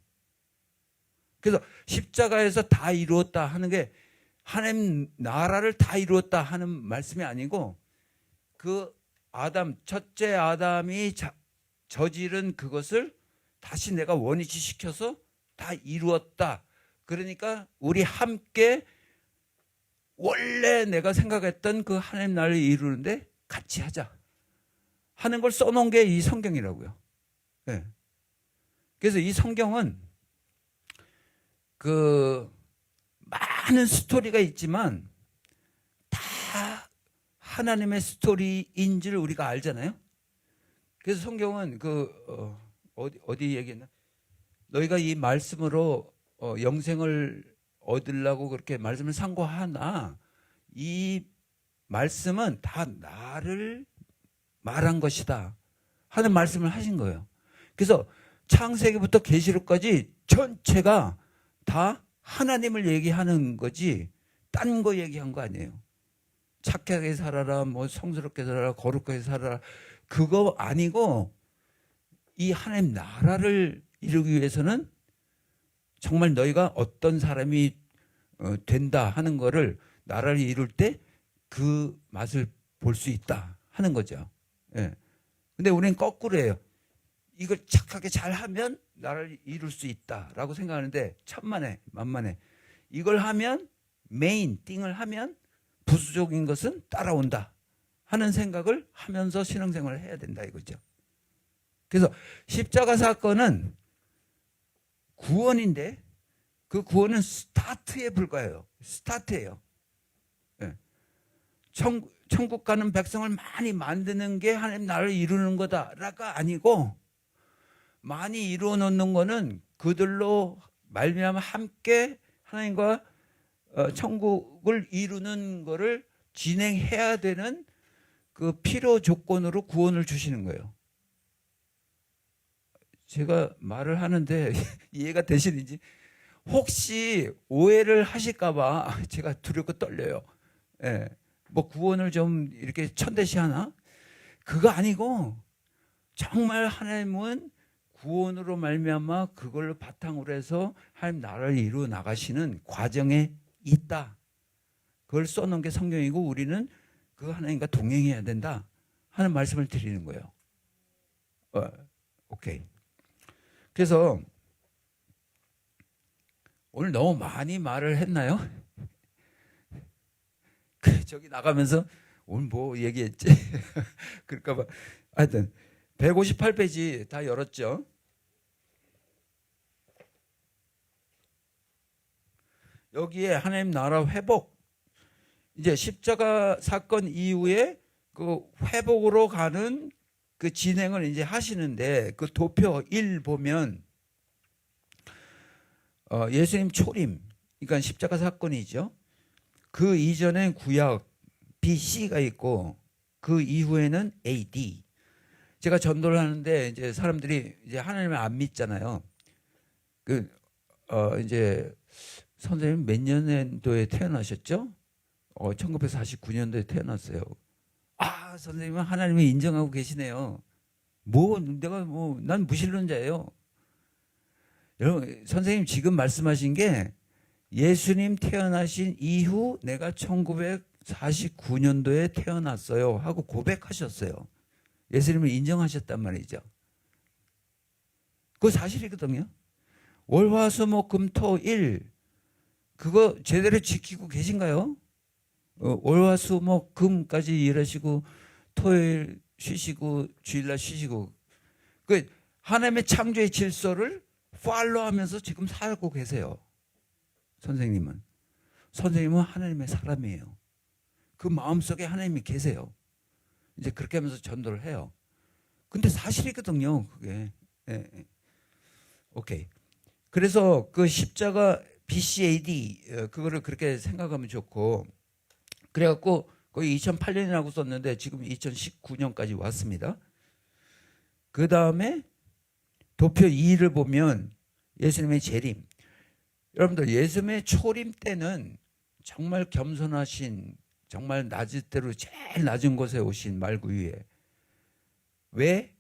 그래서 십자가에서 다 이루었다 하는 게 하나님 나라를 다 이루었다 하는 말씀이 아니고 그 첫째 아담이 저지른 그것을 다시 내가 원위치 시켜서 다 이루었다. 그러니까 우리 함께 원래 내가 생각했던 그 하나님 나라를 이루는데 같이 하자 하는 걸 써놓은 게 이 성경이라고요. 네. 그래서 이 성경은 그 많은 스토리가 있지만 다 하나님의 스토리인 줄 우리가 알잖아요. 그래서 성경은 어디 얘기했나? 너희가 이 말씀으로 영생을 얻으려고 그렇게 말씀을 상고하나 이 말씀은 다 나를 말한 것이다 하는 말씀을 하신 거예요. 그래서 창세기부터 계시록까지 전체가 다 하나님을 얘기하는 거지 딴 거 얘기한 거 아니에요. 착하게 살아라, 뭐 성스럽게 살아라, 거룩하게 살아라, 그거 아니고 이 하나님 나라를 이루기 위해서는 정말 너희가 어떤 사람이 된다 하는 거를 나라를 이룰 때 그 맛을 볼 수 있다 하는 거죠. 예. 근데 우리는 거꾸로예요. 이걸 착하게 잘하면 나라를 이룰 수 있다라고 생각하는데 천만에 만만에 이걸 하면 메인 띵을 하면 부수적인 것은 따라온다 하는 생각을 하면서 신앙생활을 해야 된다 이거죠. 그래서 십자가 사건은 구원인데 그 구원은 스타트에 불과해요. 스타트예요. 예. 천국 가는 백성을 많이 만드는 게 하나님 나라를 이루는 거다라가 아니고 많이 이루어 놓는 거는 그들로 말미암아 함께 하나님과 천국을 이루는 거를 진행해야 되는 그 필요 조건으로 구원을 주시는 거예요. 제가 말을 하는데 이해가 되시는지 혹시 오해를 하실까 봐 제가 두렵고 떨려요. 예. 뭐 구원을 좀 이렇게 천대시하나? 그거 아니고 정말 하나님은 구원으로 말미암아 그걸 바탕으로 해서 하나님 나라를 이루어 나가시는 과정에 있다. 그걸 써놓은 게 성경이고 우리는 그 하나님과 동행해야 된다 하는 말씀을 드리는 거예요. 오케이. 그래서 오늘 너무 많이 말을 했나요? 저기 나가면서 오늘 뭐 얘기했지? 그럴까 봐. 하여튼 158페이지 다 열었죠? 여기에 하나님 나라 회복, 이제 십자가 사건 이후에 그 회복으로 가는 그 진행을 이제 하시는데 그 도표 1 보면 예수님 초림, 그러니까 십자가 사건이죠. 그 이전엔 구약 BC가 있고 그 이후에는 AD. 제가 전도를 하는데 이제 사람들이 이제 하나님을 안 믿잖아요. 이제 선생님 몇 년도에 태어나셨죠? 1949년도에 태어났어요. 아, 선생님은 하나님을 인정하고 계시네요. 난 무신론자예요. 여러분, 선생님 지금 말씀하신 게 예수님 태어나신 이후 내가 1949년도에 태어났어요 하고 고백하셨어요. 예수님을 인정하셨단 말이죠. 그거 사실이거든요. 월화수목금토일 그거 제대로 지키고 계신가요? 월화수목금까지 일하시고 토요일 쉬시고 주일날 쉬시고 그 하나님의 창조의 질서를 팔로우하면서 지금 살고 계세요. 선생님은 하나님의 사람이에요. 그 마음속에 하나님이 계세요. 이제 그렇게 하면서 전도를 해요. 근데 사실이거든요, 그게. 예. 오케이. 그래서 그 십자가 BCAD 그거를 그렇게 생각하면 좋고, 그래갖고 거기 2008년이라고 썼는데 지금 2019년까지 왔습니다. 그 다음에 도표 2를 보면 예수님의 재림. 여러분들 예수님의 초림 때는 정말 겸손하신, 정말 낮을 대로 제일 낮은 곳에 오신 말구 위에. 왜?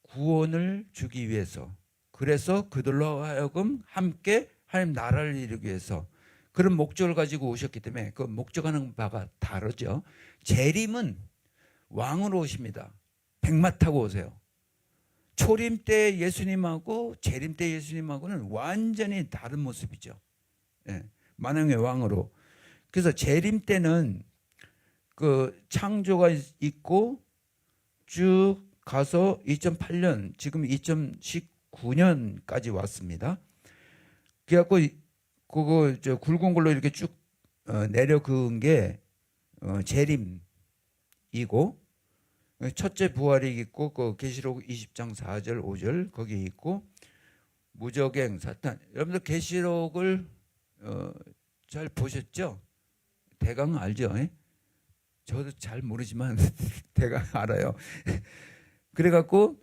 구원을 주기 위해서. 그래서 그들로 하여금 함께 하나님 나라를 이루기 위해서 그런 목적을 가지고 오셨기 때문에 그 목적하는 바가 다르죠. 재림은 왕으로 오십니다. 백마 타고 오세요. 초림 때 예수님하고 재림 때 예수님하고는 완전히 다른 모습이죠. 예, 만왕의 왕으로. 그래서 재림 때는 그 창조가 있고 쭉 가서 2008년 지금 2019년까지 왔습니다. 그래갖고 그거 저 굵은 걸로 이렇게 쭉 내려 그은 게 재림이고, 첫째 부활이 있고 그 계시록 20장 4절 5절 거기 있고 무적행 사탄. 여러분들 계시록을 잘 보셨죠? 대강 알죠? 예? 저도 잘 모르지만 대강 알아요. 그래갖고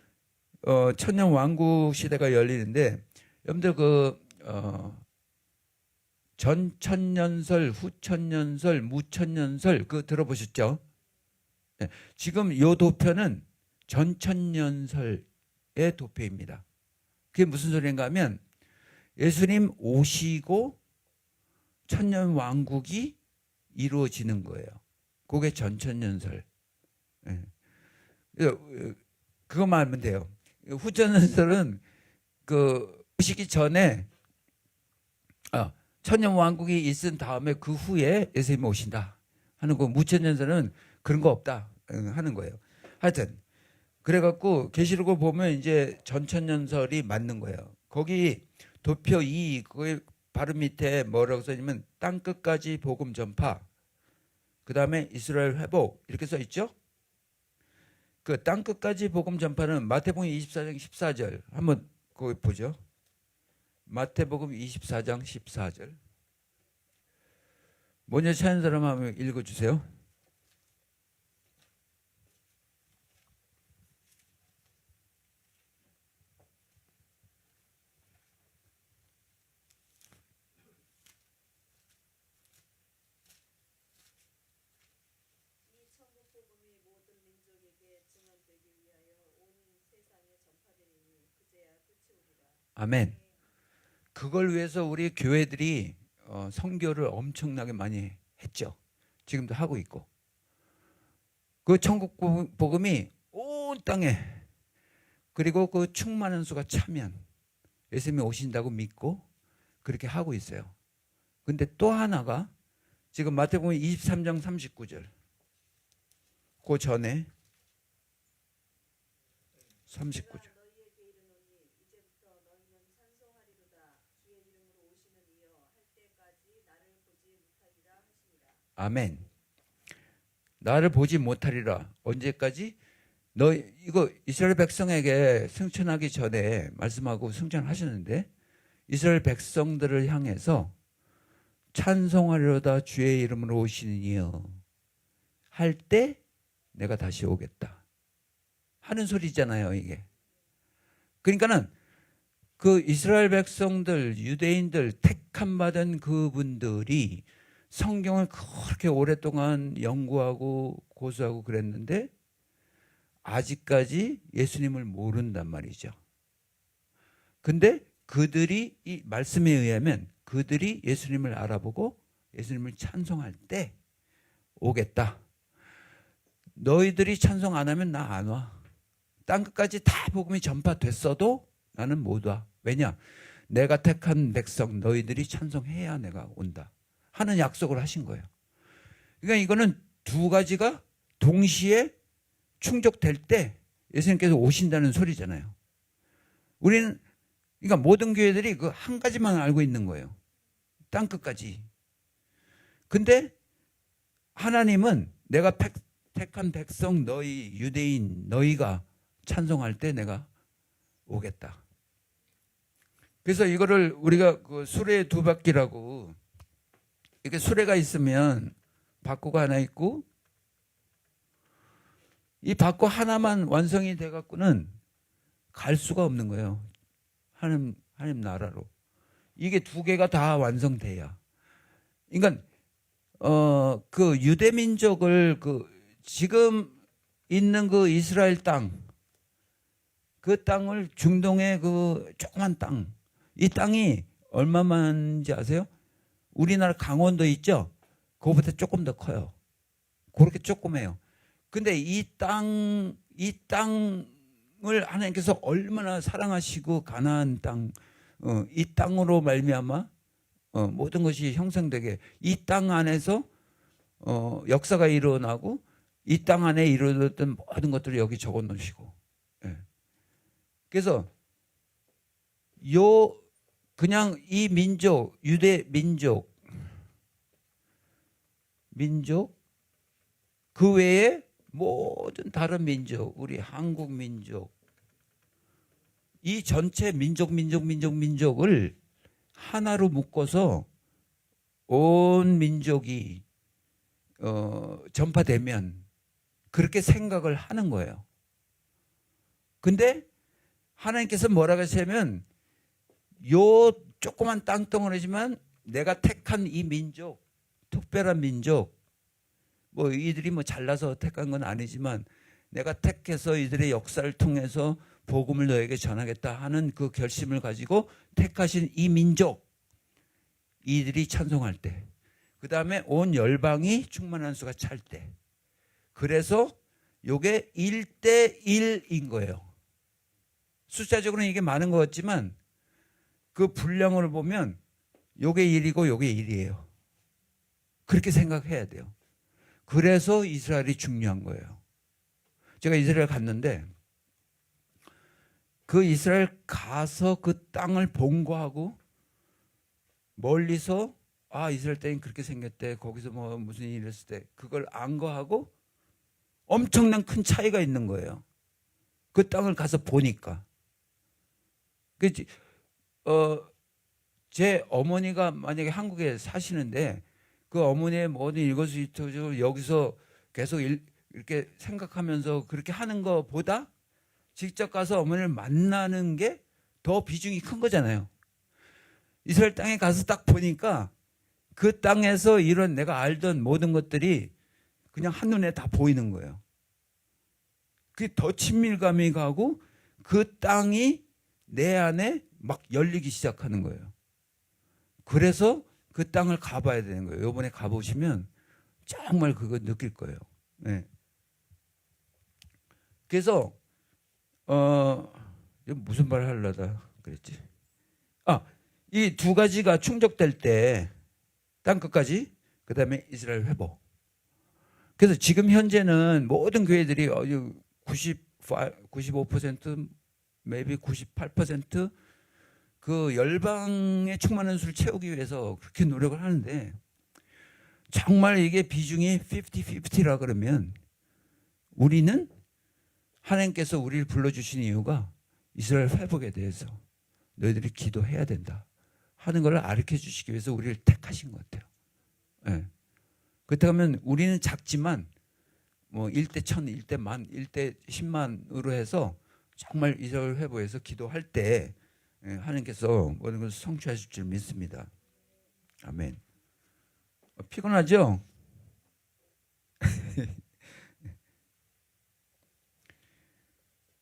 천년 왕국 시대가 열리는데 여러분들 전천년설, 후천년설, 무천년설 그거 들어보셨죠? 네. 지금 이 도표는 전천년설의 도표입니다. 그게 무슨 소리인가 하면 예수님 오시고 천년 왕국이 이루어지는 거예요. 그게 전천년설. 네. 그것만 알면 돼요. 후천년설은 그 오시기 전에 천년 왕국이 있은 다음에 그 후에 예수님이 오신다 하는 거. 무천년설은 그런 거 없다 하는 거예요. 하여튼 그래갖고 계시록을 보면 이제 전천년설이 맞는 거예요. 거기 도표 2 거기 바로 밑에 뭐라고 써있냐면 땅 끝까지 복음 전파, 그 다음에 이스라엘 회복 이렇게 써 있죠. 그 땅 끝까지 복음 전파는 마태복음 24장 14절 한번 거기 보죠. 마태복음 24장 14절. 먼저 찾는 사람 한번 읽어주세요. 아멘. 그걸 위해서 우리 교회들이 선교를 엄청나게 많이 했죠. 지금도 하고 있고. 그 천국 복음이 온 땅에, 그리고 그 충만한 수가 차면 예수님이 오신다고 믿고 그렇게 하고 있어요. 근데 또 하나가 지금 마태복음 23장 39절 그 전에 39절. 아멘. 나를 보지 못하리라. 언제까지? 너 이거 이스라엘 백성에게 승천하기 전에 말씀하고 승천하셨는데 이스라엘 백성들을 향해서 찬송하리로다 주의 이름으로 오시는 이여 할 때 내가 다시 오겠다 하는 소리잖아요, 이게. 그러니까는 그 이스라엘 백성들, 유대인들 택함 받은 그분들이 성경을 그렇게 오랫동안 연구하고 고수하고 그랬는데 아직까지 예수님을 모른단 말이죠. 근데 그들이 이 말씀에 의하면 그들이 예수님을 알아보고 예수님을 찬송할 때 오겠다. 너희들이 찬송 안 하면 나 안 와. 땅끝까지 다 복음이 전파됐어도 나는 못 와. 왜냐? 내가 택한 백성 너희들이 찬송해야 내가 온다 하는 약속을 하신 거예요. 그러니까 이거는 두 가지가 동시에 충족될 때 예수님께서 오신다는 소리잖아요. 우리는 그러니까 모든 교회들이 그 한 가지만 알고 있는 거예요. 땅 끝까지. 근데 하나님은 내가 택한 백성 너희 유대인 너희가 찬송할 때 내가 오겠다. 그래서 이거를 우리가 그 수레 두 바퀴라고, 이렇게 수레가 있으면 바퀴가 하나 있고 이 바퀴 하나만 완성이 돼 갖고는 갈 수가 없는 거예요. 하나님 나라로. 이게 두 개가 다 완성돼야. 그러니까 그 유대 민족을 그 지금 있는 그 이스라엘 땅, 그 땅을 중동의 그 조그만 땅, 이 땅이 얼마만지 아세요? 우리나라 강원도 있죠? 그거보다 조금 더 커요. 그렇게 조그매요. 근데 이 땅을 하나님께서 얼마나 사랑하시고 가나안 땅, 이 땅으로 말미암아 모든 것이 형성되게 이 땅 안에서 역사가 일어나고 이 땅 안에 이루어졌던 모든 것들을 여기 적어 놓으시고. 예. 그래서 그냥 이 민족, 유대 민족 그 외에 모든 다른 민족, 우리 한국 민족, 이 전체 민족을 하나로 묶어서 온 민족이 전파되면 그렇게 생각을 하는 거예요. 근데 하나님께서 뭐라고 하시냐면 요 조그만 땅덩어리지만 내가 택한 이 민족, 특별한 민족, 뭐 이들이 뭐 잘나서 택한 건 아니지만 내가 택해서 이들의 역사를 통해서 복음을 너에게 전하겠다 하는 그 결심을 가지고 택하신 이 민족, 이들이 찬송할 때, 그 다음에 온 열방이 충만한 수가 찰 때, 그래서 요게 1대1인 거예요. 숫자적으로는 이게 많은 것 같지만 그 분량을 보면 요게 1이고 요게 1이에요. 그렇게 생각해야 돼요. 그래서 이스라엘이 중요한 거예요. 제가 이스라엘 갔는데 그 이스라엘 가서 그 땅을 본거하고 멀리서 이스라엘 땅이 그렇게 생겼대, 거기서 뭐 무슨 일이 있을 때 그걸 안 거하고 엄청난 큰 차이가 있는 거예요. 그 땅을 가서 보니까. 제 어머니가 만약에 한국에 사시는데 그 어머니의 모든 일거수일투족을 여기서 계속 이렇게 생각하면서 그렇게 하는 것보다 직접 가서 어머니를 만나는 게 더 비중이 큰 거잖아요. 이스라엘 땅에 가서 딱 보니까 그 땅에서 이런 내가 알던 모든 것들이 그냥 한눈에 다 보이는 거예요. 그게 더 친밀감이 가고 그 땅이 내 안에 막 열리기 시작하는 거예요. 그래서 그 땅을 가봐야 되는 거예요. 이번에 가보시면 정말 그거 느낄 거예요. 네. 그래서 무슨 말 하려다 그랬지? 이 두 가지가 충족될 때 땅끝까지, 그 다음에 이스라엘 회복. 그래서 지금 현재는 모든 교회들이 95%, maybe 98% 그 열방의 충만한 수를 채우기 위해서 그렇게 노력을 하는데 정말 이게 비중이 50-50라 그러면 우리는 하나님께서 우리를 불러주신 이유가 이스라엘 회복에 대해서 너희들이 기도해야 된다 하는 것을 가르쳐 주시기 위해서 우리를 택하신 것 같아요. 네. 그렇다면 우리는 작지만 뭐 1대 1000, 1대 10,000, 1대 10만으로 해서 정말 이스라엘 회복에서 기도할 때 하나님께서 모든 것을 성취하실 줄 믿습니다. 아멘. 피곤하죠?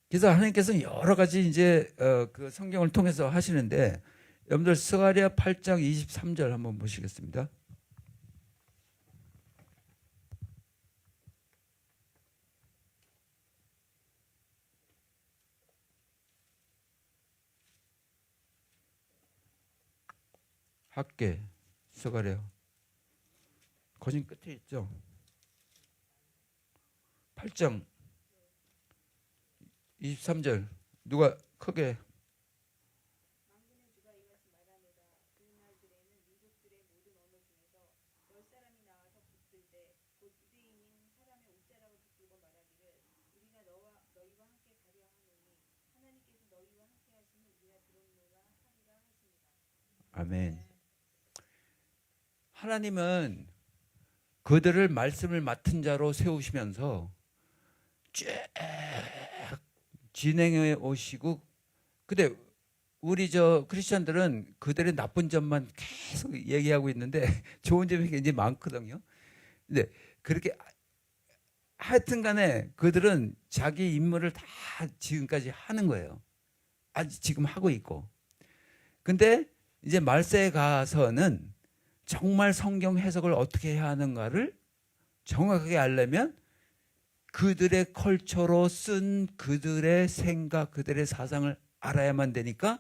그래서 하나님께서는 여러 가지 이제 그 성경을 통해서 하시는데 여러분들 스가랴 8장 23절 한번 보시겠습니다. 학계 스가랴 거진 끝에 있죠. 8장 23절 누가 크게 만군의 주가 이같이 말하노라. 그 날들에는 민족들의 모든 언어 중에서 10사람이 나와서 붙들 때 곧 유대인인 사람의 웃자라고 붙들고 말하기를 우리가 너희와 함께 가려 하노니 하나님께서 너희와 함께 하심을 우리가 들었노라 하리라 하십니다. 아멘. 하나님은 그들을 말씀을 맡은 자로 세우시면서 쭉 진행해 오시고, 근데 우리 저 크리스천들은 그들의 나쁜 점만 계속 얘기하고 있는데 좋은 점이 굉장히 많거든요. 근데 그렇게 하여튼 간에 그들은 자기 임무를 다 지금까지 하는 거예요. 아직 지금 하고 있고. 근데 이제 말세에 가서는 정말 성경 해석을 어떻게 해야 하는가를 정확하게 알려면 그들의 컬처로 쓴 그들의 생각, 그들의 사상을 알아야만 되니까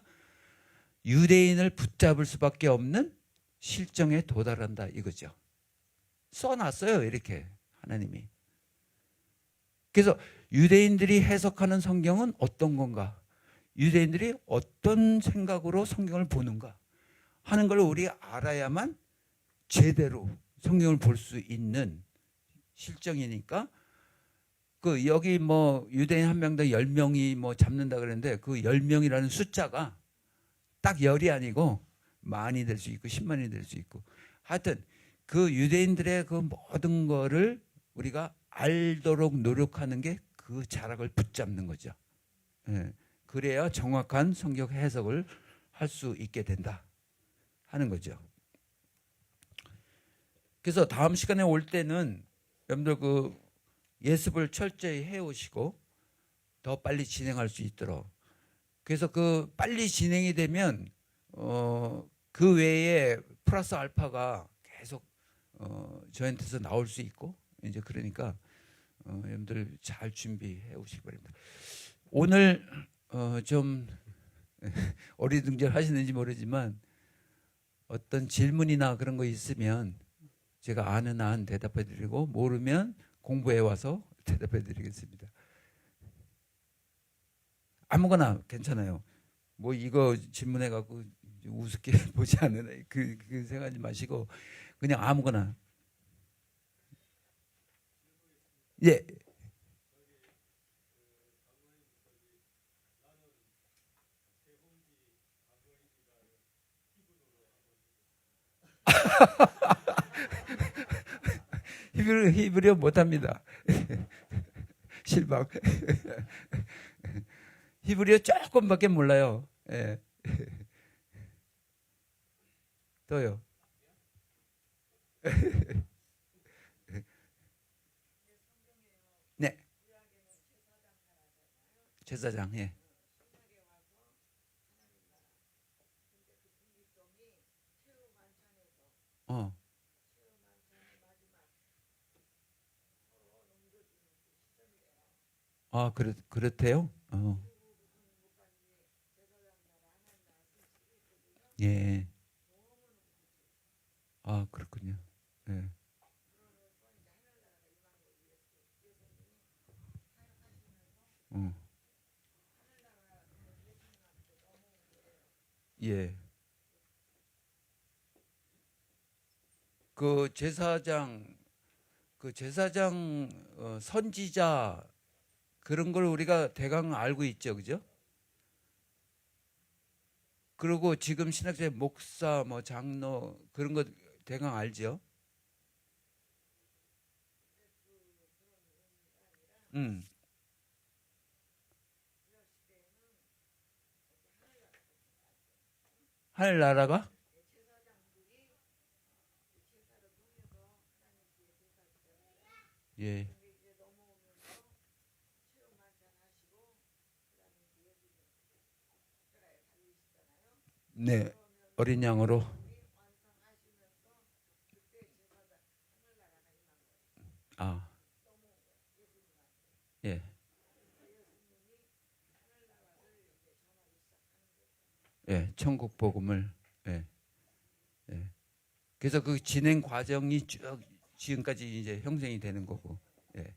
유대인을 붙잡을 수밖에 없는 실정에 도달한다 이거죠. 써놨어요 이렇게 하나님이. 그래서 유대인들이 해석하는 성경은 어떤 건가? 유대인들이 어떤 생각으로 성경을 보는가 하는 걸 우리가 알아야만 제대로 성경을 볼 수 있는 실정이니까 그 여기 뭐 유대인 한 명당 10명이 뭐 잡는다 그랬는데 그 10명이라는 숫자가 딱 10이 아니고 만이 될 수 있고 10만이 될 수 있고 하여튼 그 유대인들의 그 모든 거를 우리가 알도록 노력하는 게 그 자락을 붙잡는 거죠. 예. 그래야 정확한 성경 해석을 할 수 있게 된다 하는 거죠. 그래서 다음 시간에 올 때는 여러분들 그 예습을 철저히 해오시고 더 빨리 진행할 수 있도록. 그래서 그 빨리 진행이 되면 그 외에 플러스 알파가 계속 저한테서 나올 수 있고 이제 그러니까 여러분들 잘 준비해 오시기 바랍니다. 오늘 좀 어리둥절 하시는지 모르지만 어떤 질문이나 그런 거 있으면 제가 아는 한 대답해 드리고 모르면 공부해 와서 대답해 드리겠습니다. 아무거나 괜찮아요. 뭐 이거 질문해 갖고 우습게 보지 않는 그 생각하지 마시고 그냥 아무거나. 예. 히브리어 못합니다. 실망. 히브리어 조금밖에 몰라요. 예. 또요. 네. 제사장. 예. 어. 아, 그렇대요? 예. 아, 그렇군요. 예. 어. 예. 그 제사장 선지자 그런 걸 우리가 대강 알고 있죠, 그죠? 그리고 지금 신학교의 목사, 뭐 장로 그런 거 대강 알죠? 음. 하늘나라가 예. 네. 어린 양으로 아. 예. 예. 천국 복음을 예. 예. 그래서 그 진행 과정이 쭉 지금까지 이제 형성이 되는 거고. 예.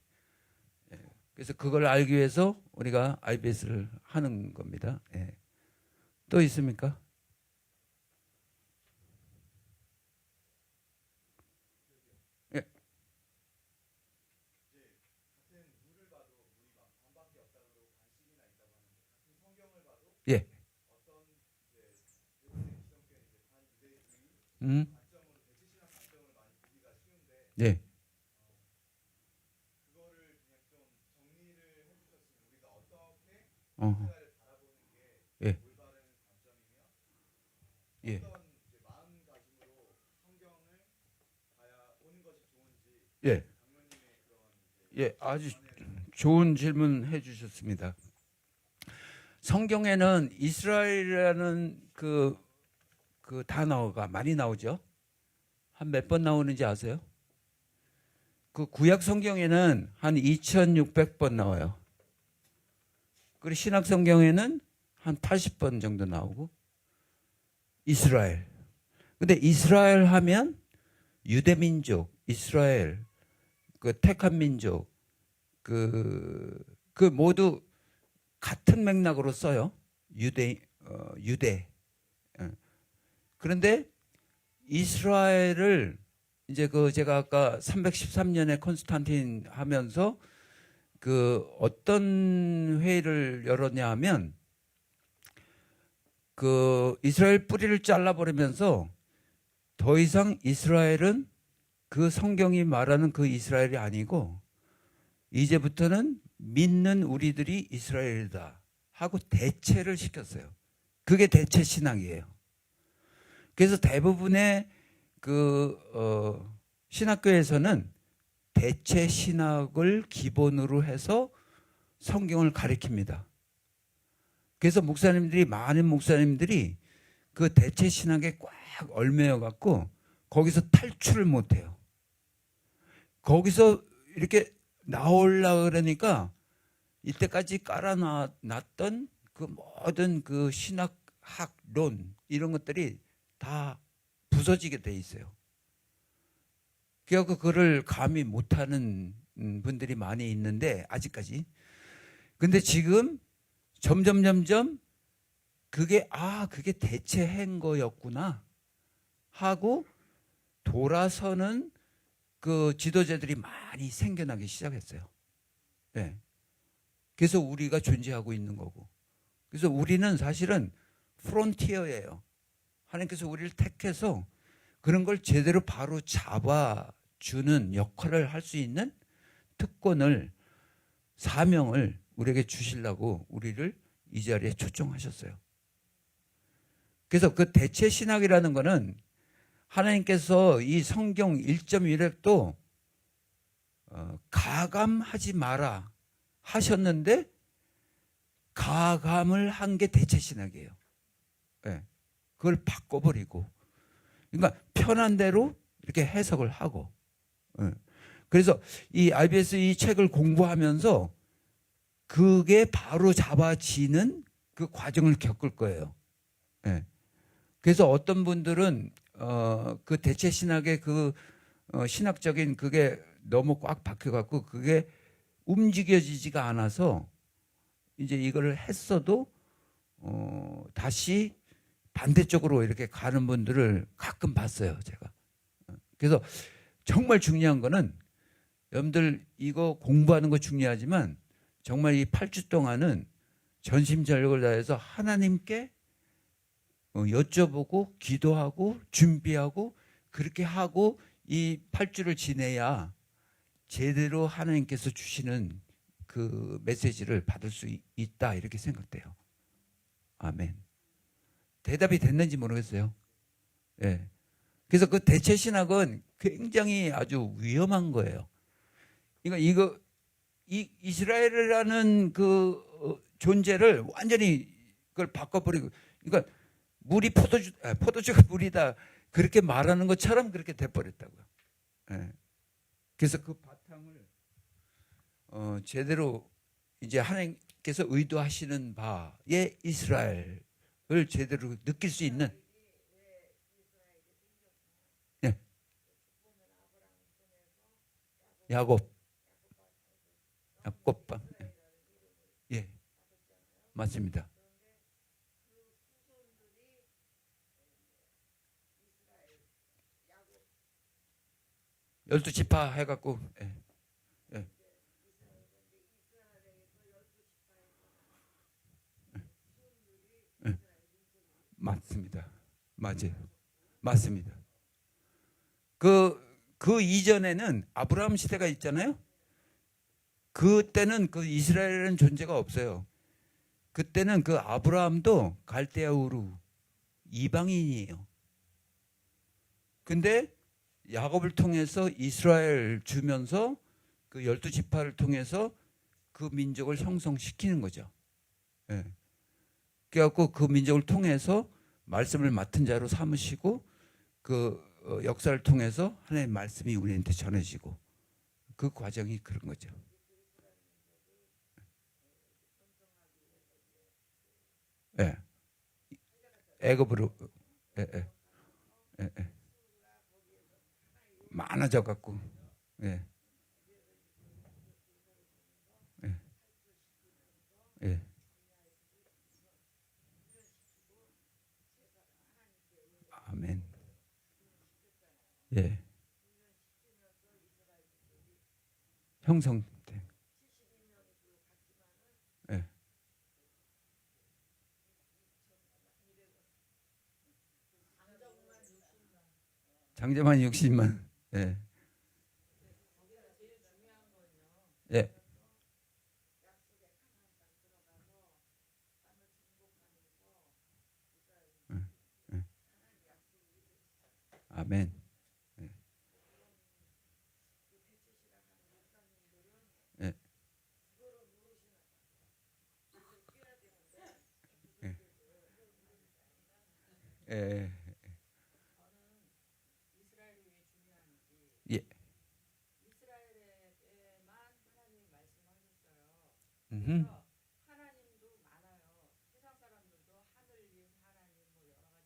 예. 그래서 그걸 알기 위해서 우리가 IBS를 하는 겁니다. 예. 또 있습니까? 예. 예. 음. 네. 어. 예. 예, 예, 아주 좋은 질문 해주셨습니다. 성경에는 이스라엘이라는 그 단어가 많이 나오죠. 한 몇 번 나오는지 아세요? 그 구약 성경에는 한 2,600번 나와요. 그리고 신약 성경에는 한 80번 정도 나오고. 이스라엘. 근데 이스라엘 하면 유대 민족, 이스라엘, 그 택한 민족, 그 모두 같은 맥락으로 써요. 유대. 예. 그런데 이스라엘을 이제 제가 아까 313년에 콘스탄틴 하면서 그 어떤 회의를 열었냐 하면 그 이스라엘 뿌리를 잘라버리면서 더 이상 이스라엘은 그 성경이 말하는 그 이스라엘이 아니고 이제부터는 믿는 우리들이 이스라엘이다 하고 대체를 시켰어요. 그게 대체 신학이에요. 그래서 대부분의 신학교에서는 대체 신학을 기본으로 해서 성경을 가리킵니다. 그래서 많은 목사님들이 그 대체 신학에 꽉 얽매여 갖고 거기서 탈출을 못 해요. 거기서 이렇게 나오려고 그러니까 이때까지 깔아놨던 그 모든 그 신학론 이런 것들이 다 부서지게 돼 있어요. 그래서 그거를 감히 못하는 분들이 많이 있는데 아직까지. 근데 지금 점점 그게 대체한 거였구나 하고 돌아서는 그 지도자들이 많이 생겨나기 시작했어요. 네. 그래서 우리가 존재하고 있는 거고. 그래서 우리는 사실은 프론티어예요. 하나님께서 우리를 택해서 그런 걸 제대로 바로 잡아주는 역할을 할 수 있는 특권을, 사명을 우리에게 주시려고 우리를 이 자리에 초청하셨어요. 그래서 그 대체 신학이라는 거는 하나님께서 이 성경 1.1획도 가감하지 마라 하셨는데 가감을 한 게 대체 신학이에요. 네. 그걸 바꿔버리고, 그러니까 편한 대로 이렇게 해석을 하고. 네. 그래서 이 IBS 이 책을 공부하면서 그게 바로 잡아지는 그 과정을 겪을 거예요. 네. 그래서 어떤 분들은 그 대체 신학의 신학적인 그게 너무 꽉 박혀갖고 그게 움직여지지가 않아서 이제 이걸 했어도 다시 반대쪽으로 이렇게 가는 분들을 가끔 봤어요, 제가. 그래서 정말 중요한 거는 여러분들 이거 공부하는 거 중요하지만 정말 이 8주 동안은 전심전력을 다해서 하나님께 여쭤보고 기도하고 준비하고 그렇게 하고 이 8주를 지내야 제대로 하나님께서 주시는 그 메시지를 받을 수 있다 이렇게 생각돼요. 아멘. 대답이 됐는지 모르겠어요. 예. 그래서 그 대체 신학은 굉장히 아주 위험한 거예요. 그러니까 이스라엘이라는 그 존재를 완전히 그걸 바꿔버리고, 그러니까 물이 포도주가 물이다 그렇게 말하는 것처럼 그렇게 돼버렸다고요. 예. 그래서 그 바탕을 제대로 이제 하나님께서 의도하시는 바의 이스라엘을 제대로 느낄 수 있는. 예. 야곱방. 예. 맞습니다. 열두 지파 해갖고. 예. 예. 예. 맞습니다. 맞아요. 맞습니다. 그 이전에는 아브라함 시대가 있잖아요. 그때는 그 이스라엘이라는 존재가 없어요. 그때는 그 아브라함도 갈대아 우루 이방인이에요. 근데 야곱을 통해서 이스라엘 주면서 그 12지파를 통해서 그 민족을 형성시키는 거죠. 예. 그래갖고 그 민족을 통해서 말씀을 맡은 자로 삼으시고 그 역사를 통해서 하나님의 말씀이 우리한테 전해지고 그 과정이 그런 거죠. 예. 애굽으로 예, 예, 예, 예. 많아져 갖고 예. 예. 예. 아멘. 예. 형성돼. 예. 장자만 60만. 예. 예. 예. 아멘. 예. 예. 예. 예. 예. 음. 하나님도 많아요. 세상 사람들도 하늘님, 하나님 뭐 여러 가지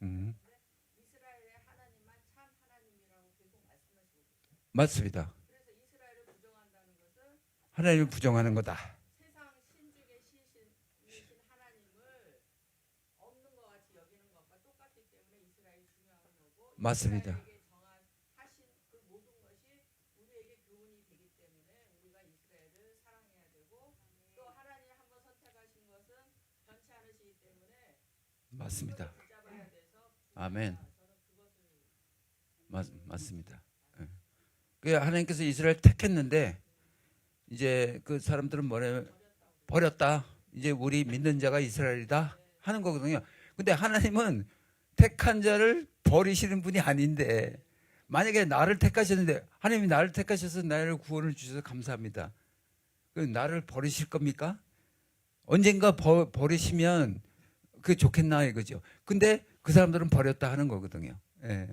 음. 이스라엘의 하나님만 참 하나님이라고 계속 말씀하시고 있어요. 맞습니다. 그래서 이스라엘을 부정한다는 것은 하나님을 부정하는 거다. 세상 신중의 신이신 하나님을 없는 것 같이 여기는 것과 똑같기 때문에 이스라엘이 중요한 거고 맞습니다. 이스라엘에게 정하신 그 모든 것이 우리에게 교훈이 되기 때문에 우리가 이스라엘을 사랑해야 되고 또 하나님 한번 선택하신 것은 변치 않으시기 때문에 맞습니다. 붙잡아야 돼서 아멘. 저는 그것을 맞습니다. 예. 그 하나님께서 이스라엘 택했는데 이제 그 사람들은 뭐래 버렸다. 이제 우리 믿는 자가 이스라엘이다 하는 거거든요. 근데 하나님은 택한 자를 버리시는 분이 아닌데 만약에 나를 택하셨는데 하나님이 나를 택하셔서 나를 구원을 주셔서 감사합니다. 그 나를 버리실 겁니까? 언젠가 버리시면 그게 좋겠나 이거죠. 근데 그 사람들은 버렸다 하는 거거든요. 예.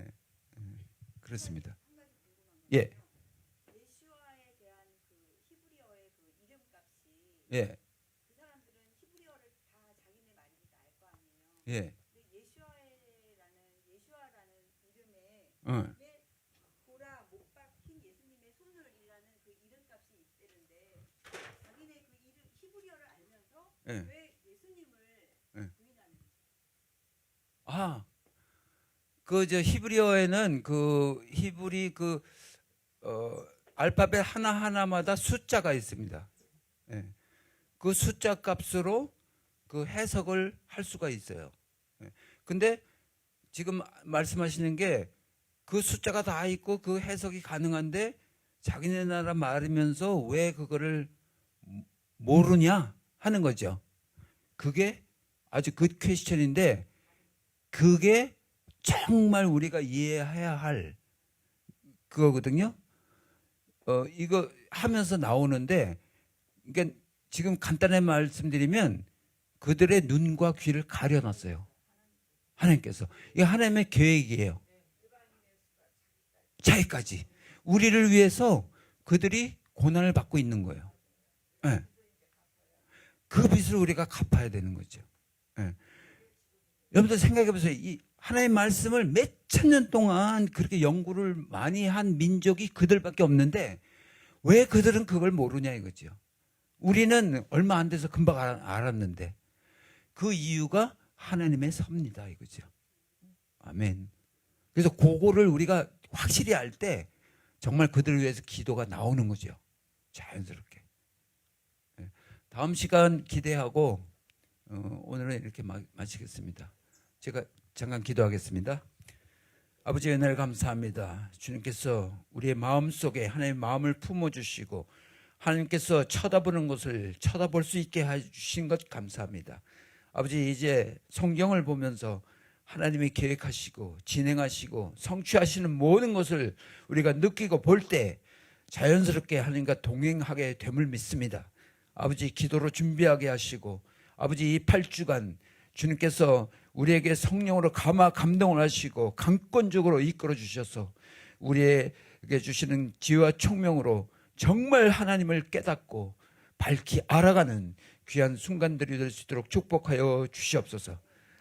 그렇습니다. 예. 예수와에 대한 그 히브리어의 그 이름값이 예. 그 사람들은 히브리어를 다 자기네 말이 다 알 거 아니에요. 예. 근데 예수와라는 이름에 어. 왜 보라 못 박힌 예수님의 손을이라는 그 이름값이 있대는데 자기네 그 이름 히브리어를 알면서 예. 왜 예수님을 예. 부인하는 아. 그 저 히브리어에는 그 히브리 그 알파벳 하나하나마다 숫자가 있습니다. 예. 그 숫자 값으로 그 해석을 할 수가 있어요. 예. 근데 지금 말씀하시는 게 그 숫자가 다 있고 그 해석이 가능한데 자기네 나라 말이면서 왜 그거를 모르냐 하는 거죠. 그게 아주 굿 퀘스천인데 그게 정말 우리가 이해해야 할 그거거든요. 이거 하면서 나오는데 그러니까 지금 간단히 말씀드리면 그들의 눈과 귀를 가려놨어요. 하나님께서. 이게 하나님의 계획이에요. 자기까지. 우리를 위해서 그들이 고난을 받고 있는 거예요. 네. 그 빚을 우리가 갚아야 되는 거죠. 네. 여러분들 생각해 보세요. 이 하나님의 말씀을 몇 천 년 동안 그렇게 연구를 많이 한 민족이 그들밖에 없는데 왜 그들은 그걸 모르냐 이거죠. 우리는 얼마 안 돼서 금방 알았는데 그 이유가 하나님의 섭니다 이거죠. 아멘. 그래서 그거를 우리가 확실히 알 때 정말 그들을 위해서 기도가 나오는 거죠. 자연스럽게. 다음 시간 기대하고 오늘은 이렇게 마치겠습니다. 제가 잠깐 기도하겠습니다. 아버지 은혜를 감사합니다. 주님께서 우리의 마음속에 하나님의 마음을 품어주시고 하나님께서 쳐다보는 것을 쳐다볼 수 있게 해주신 것 감사합니다. 아버지 이제 성경을 보면서 하나님이 계획하시고 진행하시고 성취하시는 모든 것을 우리가 느끼고 볼 때 자연스럽게 하나님과 동행하게 됨을 믿습니다. 아버지 기도로 준비하게 하시고 아버지 이 8주간 주님께서 우리에게 성령으로 감동을 하시고 강권적으로 이끌어 주셔서 우리에게 주시는 지혜와 총명으로 정말 하나님을 깨닫고 밝히 알아가는 귀한 순간들이 될 수 있도록 축복하여 주시옵소서.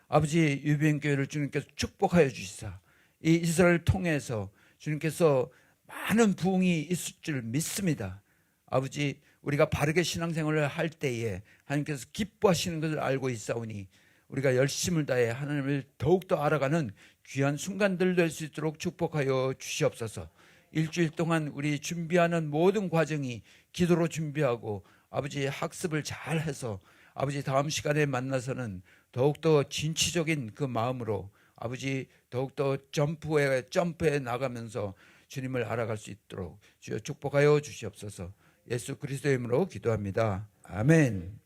아버지 유비행교회를 주님께서 축복하여 주시사 이 이스라엘을 통해서 주님께서 많은 부흥이 있을 줄 믿습니다. 아버지 우리가 바르게 신앙생활을 할 때에 하나님께서 기뻐하시는 것을 알고 있사오니 우리가 열심을 다해 하나님을 더욱더 알아가는 귀한 순간들 될 수 있도록 축복하여 주시옵소서. 일주일 동안 우리 준비하는 모든 과정이 기도로 준비하고 아버지 학습을 잘 해서 아버지 다음 시간에 만나서는 더욱더 진취적인 그 마음으로 아버지 더욱더 점프해 나가면서 주님을 알아갈 수 있도록 주여 축복하여 주시옵소서. 예수 그리스도의 이름으로 기도합니다. 아멘.